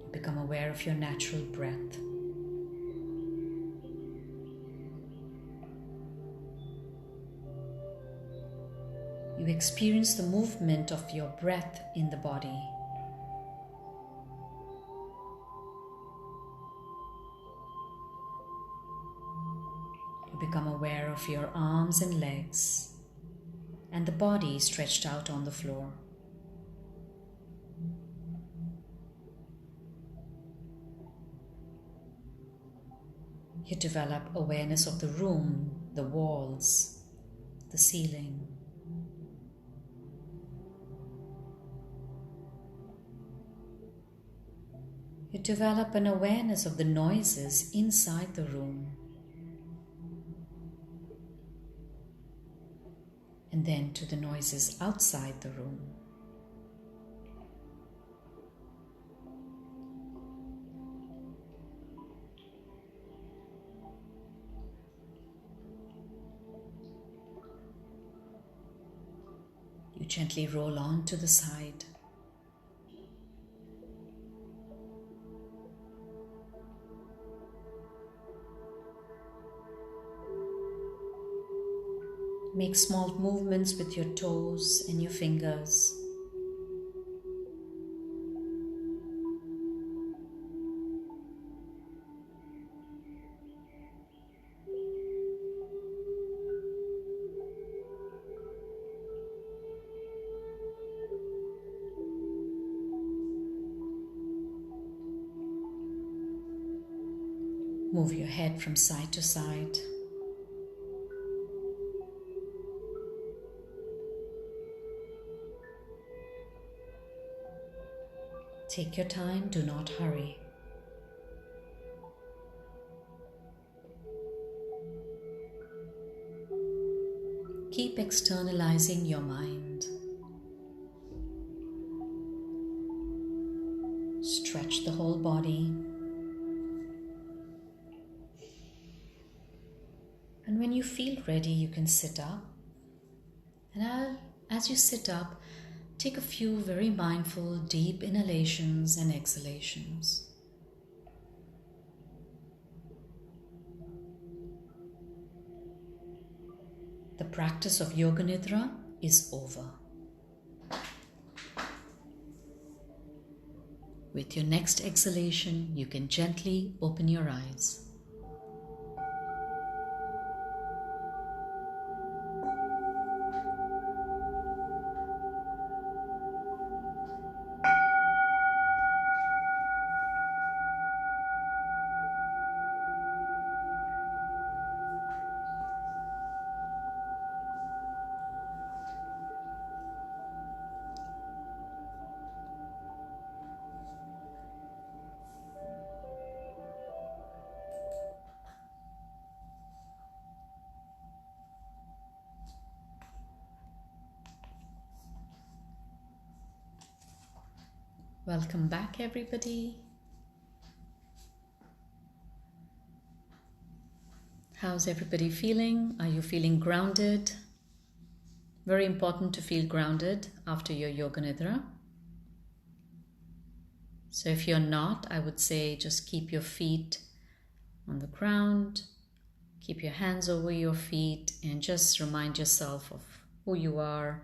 You become aware of your natural breath. You experience the movement of your breath in the body. You become aware of your arms and legs and the body stretched out on the floor. You develop awareness of the room, the walls, the ceiling. You develop an awareness of the noises inside the room. And then to the noises outside the room. You gently roll on to the side. Make small movements with your toes and your fingers. Move your head from side to side. Take your time, do not hurry. Keep externalizing your mind. Stretch the whole body. And when you feel ready, you can sit up. And as you sit up, take a few very mindful, deep inhalations and exhalations. The practice of Yoga Nidra is over. With your next exhalation, you can gently open your eyes. Welcome back, everybody. How's everybody feeling? Are you feeling grounded? Very important to feel grounded after your yoga nidra. So if you're not, I would say just keep your feet on the ground, keep your hands over your feet, and just remind yourself of who you are.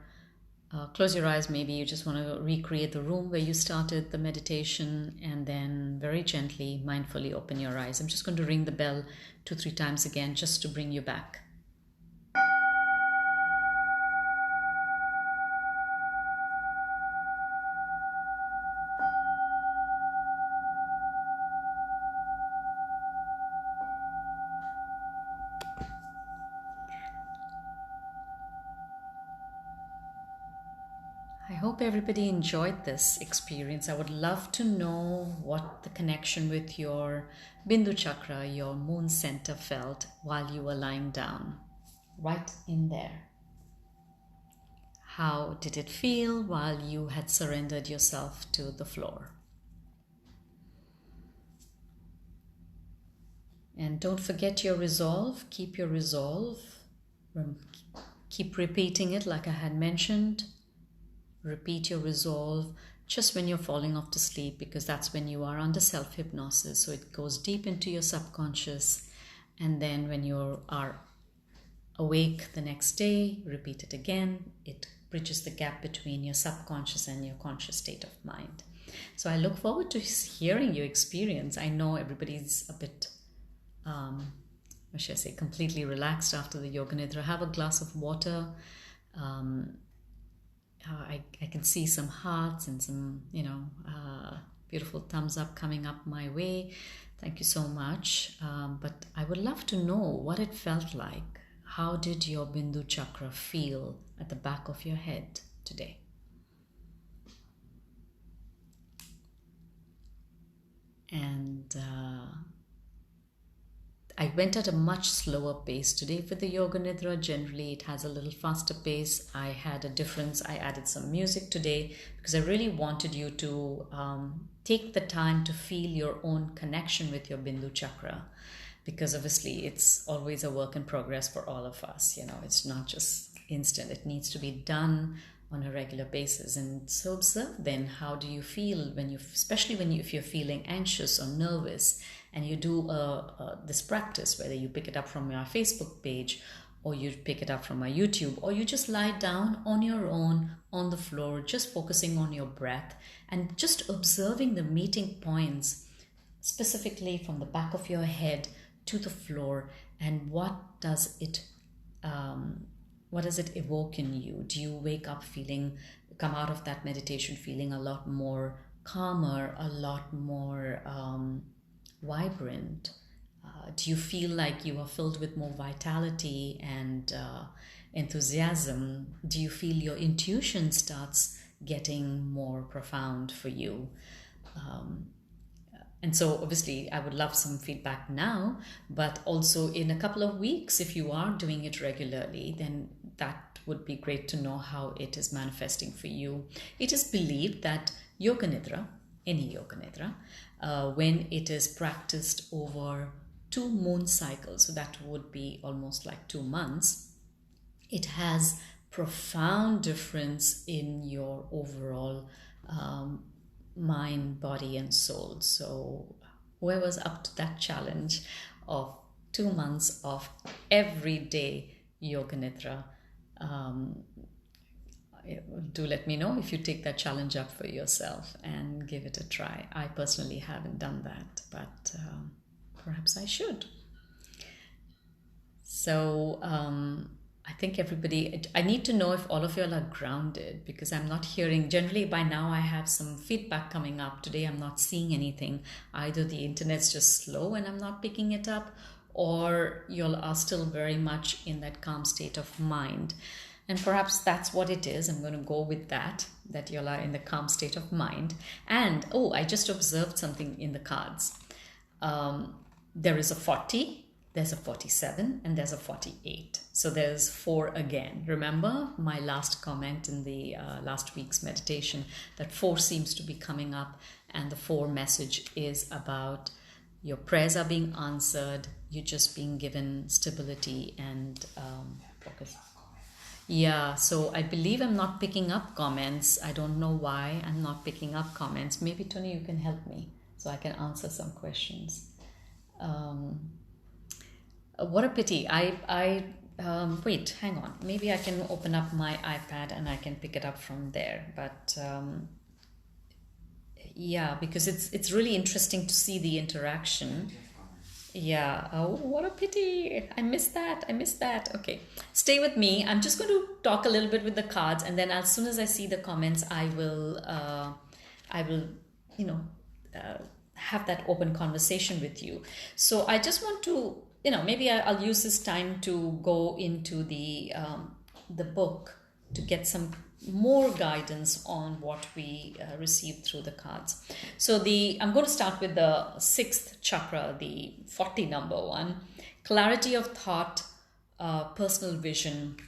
Close your eyes. Maybe you just want to recreate the room where you started the meditation, and then very gently, mindfully open your eyes. I'm just going to ring the bell 2-3 times again just to bring you back. I hope everybody enjoyed this experience. I would love to know what the connection with your Bindu chakra, your moon center, felt while you were lying down, right in there. How did it feel while you had surrendered yourself to the floor? And don't forget your resolve. Keep your resolve. Keep repeating it like I had mentioned. Repeat your resolve just when you're falling off to sleep, because that's when you are under self-hypnosis. So it goes deep into your subconscious. And then when you are awake the next day, repeat it again. It bridges the gap between your subconscious and your conscious state of mind. So I look forward to hearing your experience. I know everybody's a bit, what should I say, completely relaxed after the yoga nidra. Have a glass of water. I can see some hearts and some, beautiful thumbs up coming up my way. Thank you so much. But I would love to know what it felt like. How did your Bindu chakra feel at the back of your head today? And I went at a much slower pace today for the yoga nidra. Generally, it has a little faster pace. I had a difference. I added some music today because I really wanted you to take the time to feel your own connection with your Bindu chakra, because obviously it's always a work in progress for all of us. It's not just instant. It needs to be done on a regular basis. And so observe then, how do you feel especially if you're feeling anxious or nervous, and you do this practice, whether you pick it up from your Facebook page or you pick it up from my YouTube, or you just lie down on your own on the floor, just focusing on your breath and just observing the meeting points, specifically from the back of your head to the floor, and what does it evoke in you? Do you wake up come out of that meditation feeling a lot more calmer, a lot more vibrant? Do you feel like you are filled with more vitality and enthusiasm? Do you feel your intuition starts getting more profound for you? And so obviously I would love some feedback now, but also in a couple of weeks, if you are doing it regularly, then that would be great to know how it is manifesting for you. It is believed that yoga nidra, any yoga nidra, when it is practiced over 2 moon cycles, so that would be almost like 2 months, it has profound difference in your overall mind, body, and soul. So whoever's up to that challenge of 2 months of everyday yoga nidra, do let me know if you take that challenge up for yourself and give it a try. I personally haven't done that, but perhaps I should. So I think everybody, I need to know if all of you all are grounded, because I'm not hearing. Generally by now I have some feedback coming up. Today I'm not seeing anything. Either the internet's just slow and I'm not picking it up, or you all are still very much in that calm state of mind. And perhaps that's what it is. I'm going to go with that you all are in the calm state of mind. And I just observed something in the cards. There is a 40, there's a 47, and there's a 48. So there's 4 again. Remember my last comment in the last week's meditation that 4 seems to be coming up, and the 4 message is about your prayers are being answered, you're just being given stability and focus. Yeah, so I believe I'm not picking up comments. I don't know why I'm not picking up comments. Maybe Tony, you can help me so I can answer some questions. What a pity. Wait, hang on. Maybe I can open up my iPad and I can pick it up from there. But yeah, because it's really interesting to see the interaction. Yeah. Oh, what a pity. I missed that. Okay. Stay with me. I'm just going to talk a little bit with the cards, and then as soon as I see the comments, I will, you know, have that open conversation with you. So I just want to, maybe I'll use this time to go into the book to get some more guidance on what we received through the cards. So I'm going to start with the 6th chakra, the 40 number one, clarity of thought, personal vision.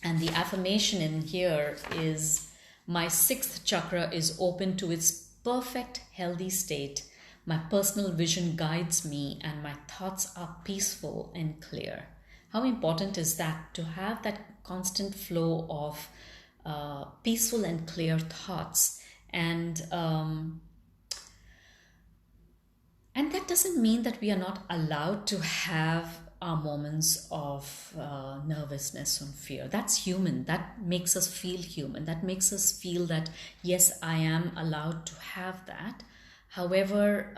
And the affirmation in here is, my 6th chakra is open to its perfect healthy state. My personal vision guides me and my thoughts are peaceful and clear. How important is that, to have that constant flow of peaceful and clear thoughts? And that doesn't mean that we are not allowed to have our moments of nervousness and fear. That's human. That makes us feel human. That makes us feel that, yes, I am allowed to have that. However,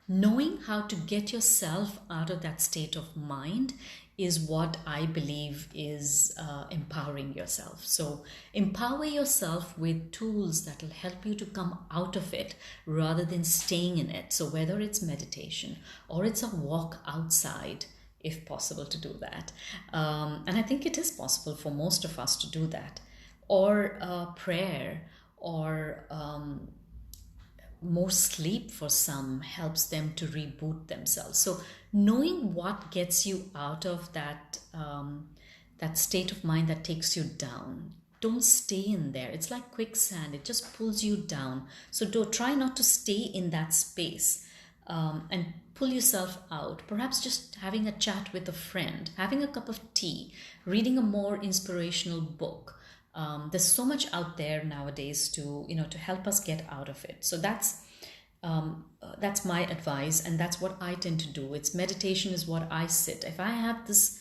knowing how to get yourself out of that state of mind is what I believe is empowering yourself. So empower yourself with tools that will help you to come out of it rather than staying in it. So whether it's meditation or it's a walk outside, if possible to do that. And I think it is possible for most of us to do that. Or prayer, or more sleep for some helps them to reboot themselves. So knowing what gets you out of that that state of mind that takes you down. Don't stay in there. It's like quicksand. It just pulls you down. So try not to stay in that space, and pull yourself out. Perhaps just having a chat with a friend, having a cup of tea, reading a more inspirational book. There's so much out there nowadays to help us get out of it. So that's my advice, and that's what I tend to do. It's meditation is what I sit. If I have this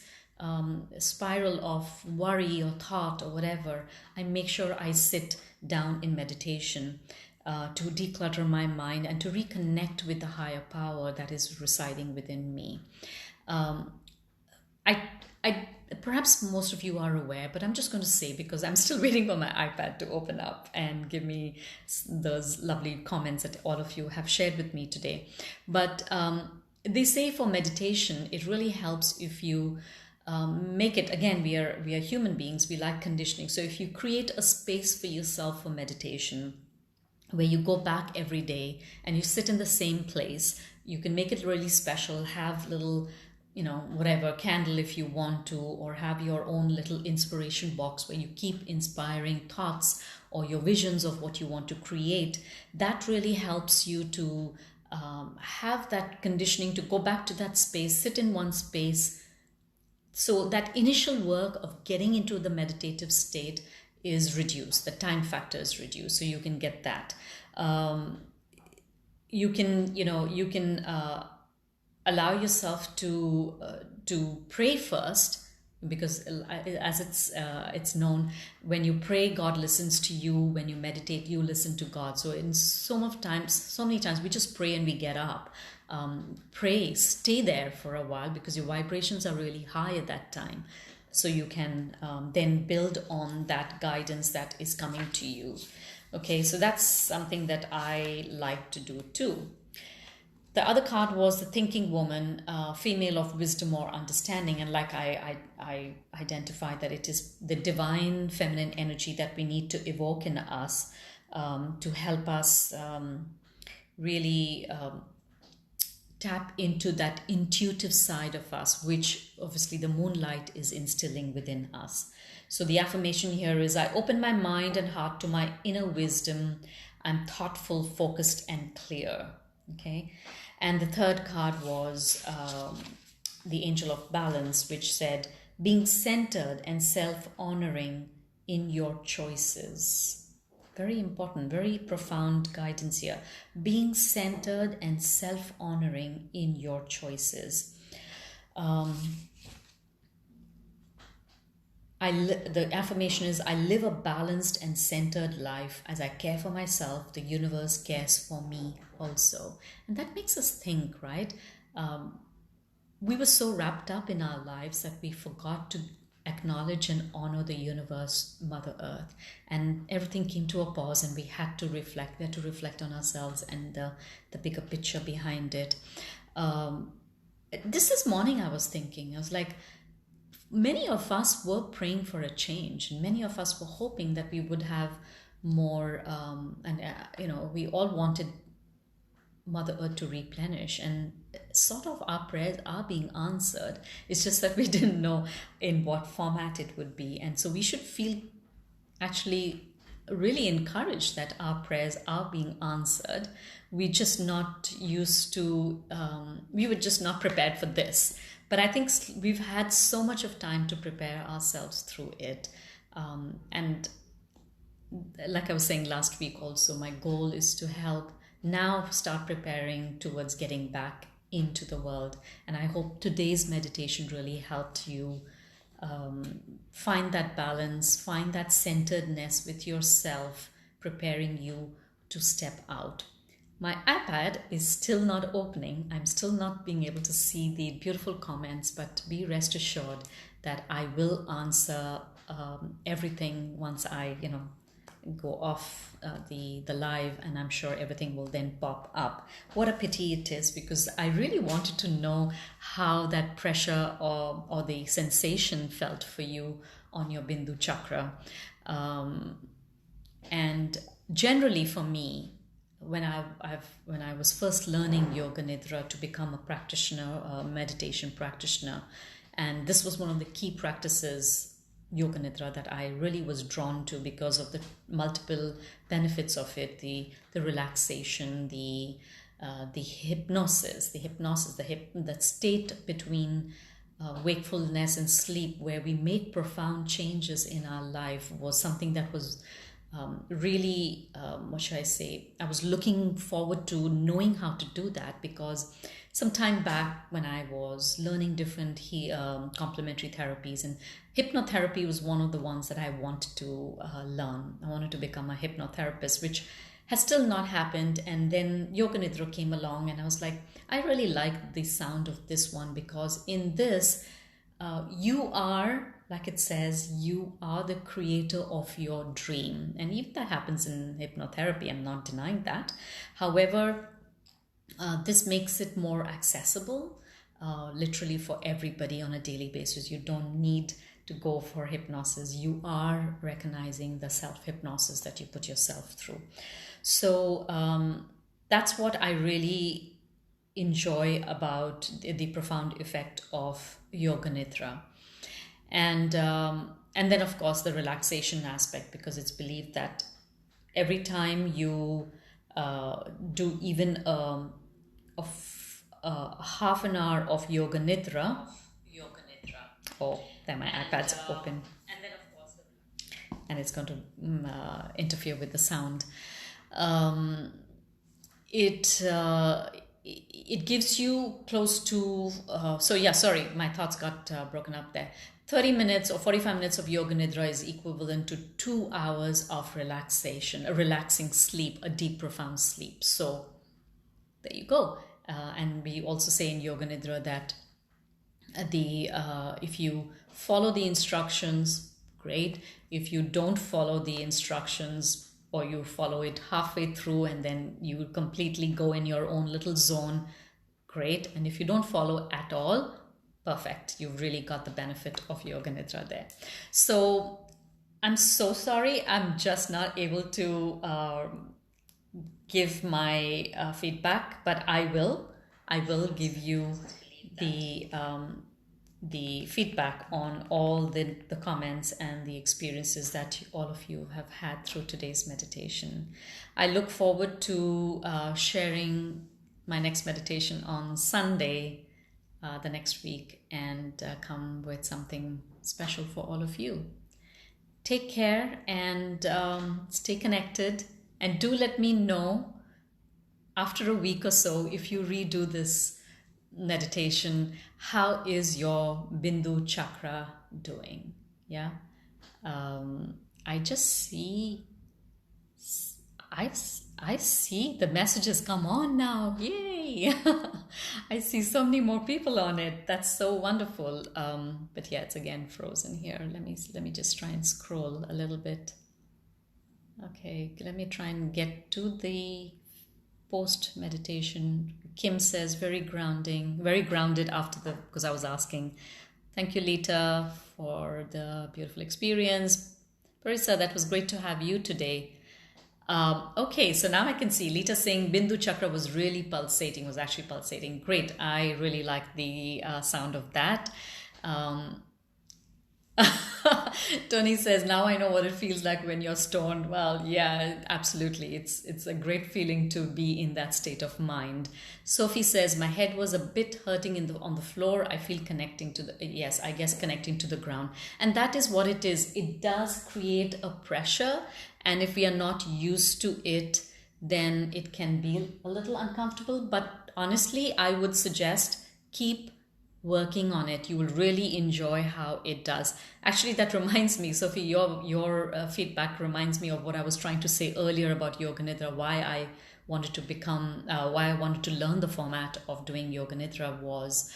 spiral of worry or thought or whatever, I make sure I sit down in meditation to declutter my mind and to reconnect with the higher power that is residing within me. I perhaps most of you are aware, but I'm just going to say, because I'm still waiting for my iPad to open up and give me those lovely comments that all of you have shared with me today. But they say for meditation, it really helps if you make it, again, we are human beings, we like conditioning. So if you create a space for yourself for meditation, where you go back every day and you sit in the same place, you can make it really special, have little whatever candle if you want to, or have your own little inspiration box where you keep inspiring thoughts or your visions of what you want to create. That really helps you to have that conditioning to go back to that space, sit in one space. So that initial work of getting into the meditative state is reduced, the time factor is reduced, so you can get that. You can allow yourself to pray first, because as it's known, when you pray, God listens to you. When you meditate, you listen to God. So in so many times we just pray and we get up. Pray, stay there for a while, because your vibrations are really high at that time. So you can then build on that guidance that is coming to you. Okay, so that's something that I like to do too. The other card was the thinking woman, female of wisdom or understanding. And like I identified that it is the divine feminine energy that we need to evoke in us to help us really tap into that intuitive side of us, which obviously the moonlight is instilling within us. So the affirmation here is, I open my mind and heart to my inner wisdom. I'm thoughtful, focused, and clear. Okay. And the third card was the Angel of Balance, which said, being centered and self-honoring in your choices. Very important, very profound guidance here. Being centered and self-honoring in your choices. The affirmation is, I live a balanced and centered life. As I care for myself, the universe cares for me also. And that makes us think, right? We were so wrapped up in our lives that we forgot to acknowledge and honor the universe, Mother Earth. And everything came to a pause and we had to reflect. We had to reflect on ourselves and the bigger picture behind it. This morning I was thinking, I was like, many of us were praying for a change, and many of us were hoping that we would have more, we all wanted Mother Earth to replenish, and sort of our prayers are being answered. It's just that we didn't know in what format it would be. And so we should feel actually really encouraged that our prayers are being answered. We're just not used to, we were just not prepared for this. But I think we've had so much of time to prepare ourselves through it. And like I was saying last week also, my goal is to help now start preparing towards getting back into the world. And I hope today's meditation really helped you find that balance, find that centeredness with yourself, preparing you to step out. My iPad is still not opening. I'm still not being able to see the beautiful comments, but be rest assured that I will answer everything once I, go off the live, and I'm sure everything will then pop up. What a pity it is, because I really wanted to know how that pressure or the sensation felt for you on your Bindu chakra. And generally for me, when I was first learning Yoga Nidra to become a practitioner, a meditation practitioner, and this was one of the key practices, Yoga Nidra, that I really was drawn to because of the multiple benefits of it, the relaxation, the hypnosis, the state between wakefulness and sleep, where we make profound changes in our life, was something that was really, what should I say, I was looking forward to knowing how to do that, because some time back when I was learning different complementary therapies, and hypnotherapy was one of the ones that I wanted to learn. I wanted to become a hypnotherapist, which has still not happened. And then Yoga Nidra came along and I was like, I really like the sound of this one, because in this, you are, like it says, you are the creator of your dream. And if that happens in hypnotherapy, I'm not denying that. However, this makes it more accessible, literally for everybody on a daily basis. You don't need to go for hypnosis. You are recognizing the self-hypnosis that you put yourself through. So that's what I really enjoy about the profound effect of Yoga Nidra. And then, of course, the relaxation aspect, because it's believed that every time you do even half an hour of Yoga Nidra. Oh, there my iPad's open. And then, of course, and it's going to interfere with the sound. It gives you close to, sorry, my thoughts got broken up there. 30 minutes or 45 minutes of Yoga Nidra is equivalent to 2 hours of relaxation, a relaxing sleep, a deep, profound sleep. So there you go. And we also say in Yoga Nidra that if you follow the instructions, great. If you don't follow the instructions, or you follow it halfway through and then you completely go in your own little zone, great. And if you don't follow at all, perfect. You've really got the benefit of Yoga Nidra there. So I'm so sorry. I'm just not able to give my feedback, but I will. I will give you the feedback on all the comments and the experiences that all of you have had through today's meditation. I look forward to sharing my next meditation on Sunday, the next week, and come with something special for all of you. Take care and stay connected, and do let me know after a week or so, if you redo this meditation, how is your Bindu chakra doing? Yeah. I just see, I see the messages come on now. Yay! I see so many more people on it. That's so wonderful. But yeah, it's again frozen here. Let me just try and scroll a little bit. Okay, let me try and get to the post meditation. Kim says very grounding, very grounded after the, because I was asking. Thank you, Lita, for the beautiful experience. Parisa, that was great to have you today. Okay, so now I can see Lita saying Bindu chakra was really pulsating, was actually pulsating. Great, I really like the sound of that. Tony says, now I know what it feels like when you're stoned. Well, yeah, absolutely. It's a great feeling to be in that state of mind. Sophie says, my head was a bit hurting on the floor. I feel connecting to the, yes, I guess connecting to the ground. And that is what it is. It does create a pressure. And if we are not used to it, then it can be a little uncomfortable. But honestly, I would suggest keep working on it. You will really enjoy how it does. Actually, that reminds me, Sophie, your feedback reminds me of what I was trying to say earlier about Yoga Nidra. Why I wanted to learn the format of doing Yoga Nidra was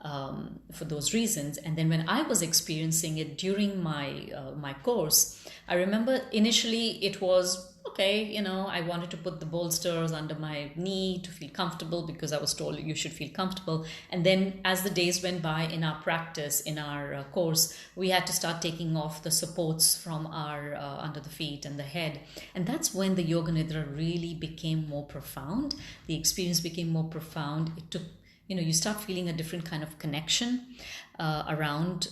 for those reasons. And then when I was experiencing it during my course, I remember initially it was okay, I wanted to put the bolsters under my knee to feel comfortable because I was told you should feel comfortable. And then as the days went by in our practice, in our course, we had to start taking off the supports from our under the feet and the head. And that's when the Yoga Nidra really became more profound. The experience became more profound. It took, you start feeling a different kind of connection around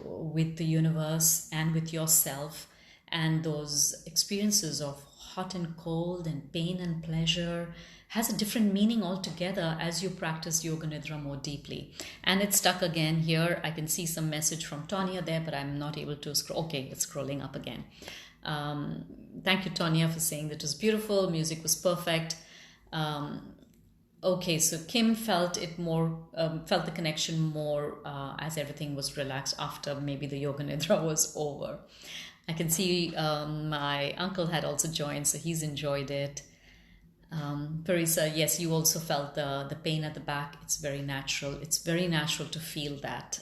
with the universe and with yourself. And those experiences of hot and cold and pain and pleasure has a different meaning altogether as you practice Yoga Nidra more deeply. And it's stuck again here. I can see some message from Tonya there, but I'm not able to scroll. Okay, it's scrolling up again. Thank you, Tonya, for saying that it was beautiful. Music was perfect. Okay, so Kim felt it more, felt the connection more as everything was relaxed after maybe the Yoga Nidra was over. I can see my uncle had also joined, so he's enjoyed it. Parisa, yes, you also felt the pain at the back. It's very natural. It's very natural to feel that.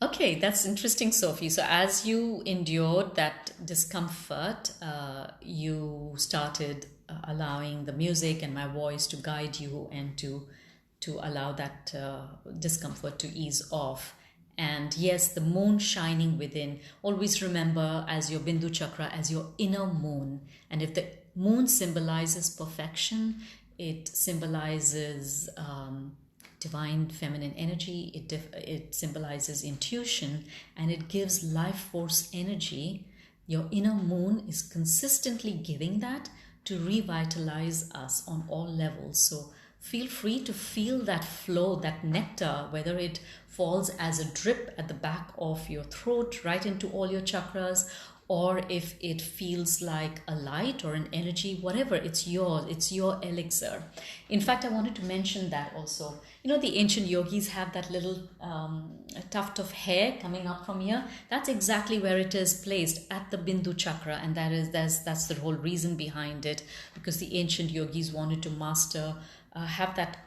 Okay, that's interesting, Sophie. So as you endured that discomfort, you started allowing the music and my voice to guide you and to allow that discomfort to ease off. And yes, the moon shining within. Always remember as your Bindu chakra, as your inner moon. And if the moon symbolizes perfection, it symbolizes divine feminine energy. It symbolizes intuition, and it gives life force energy. Your inner moon is consistently giving that to revitalize us on all levels. So feel free to feel that flow, that nectar, whether it falls as a drip at the back of your throat right into all your chakras, or if it feels like a light or an energy, whatever, it's yours, it's your elixir. In fact, I wanted to mention that also. The ancient yogis have that little tuft of hair coming up from here. That's exactly where it is placed, at the Bindu chakra, and that's the whole reason behind it, because the ancient yogis wanted to master, have that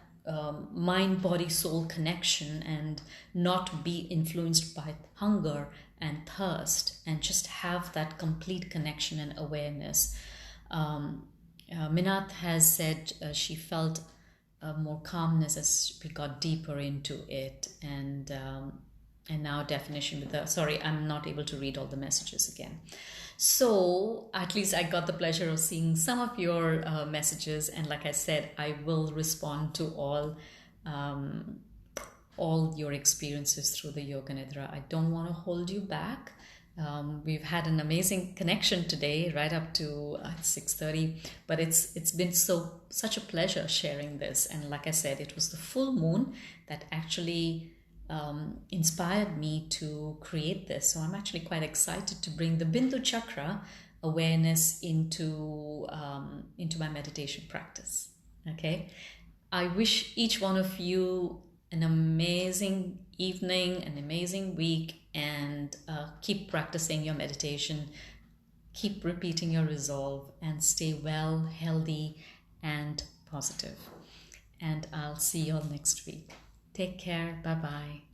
mind, body, soul connection and not be influenced by hunger and thirst, and just have that complete connection and awareness. Minath has said she felt more calmness as we got deeper into it, and And now definition with the, sorry, I'm not able to read all the messages again. So at least I got the pleasure of seeing some of your messages, and like I said, I will respond to um, all your experiences through the Yoga Nidra. I don't want to hold you back. We've had an amazing connection today, right up to 6:30. But it's been such a pleasure sharing this. And like I said, it was the full moon that actually inspired me to create this. So I'm actually quite excited to bring the Bindu Chakra awareness into my meditation practice. Okay, I wish each one of you an amazing evening, an amazing week, and keep practicing your meditation. Keep repeating your resolve and stay well, healthy, and positive. And I'll see you all next week. Take care. Bye bye.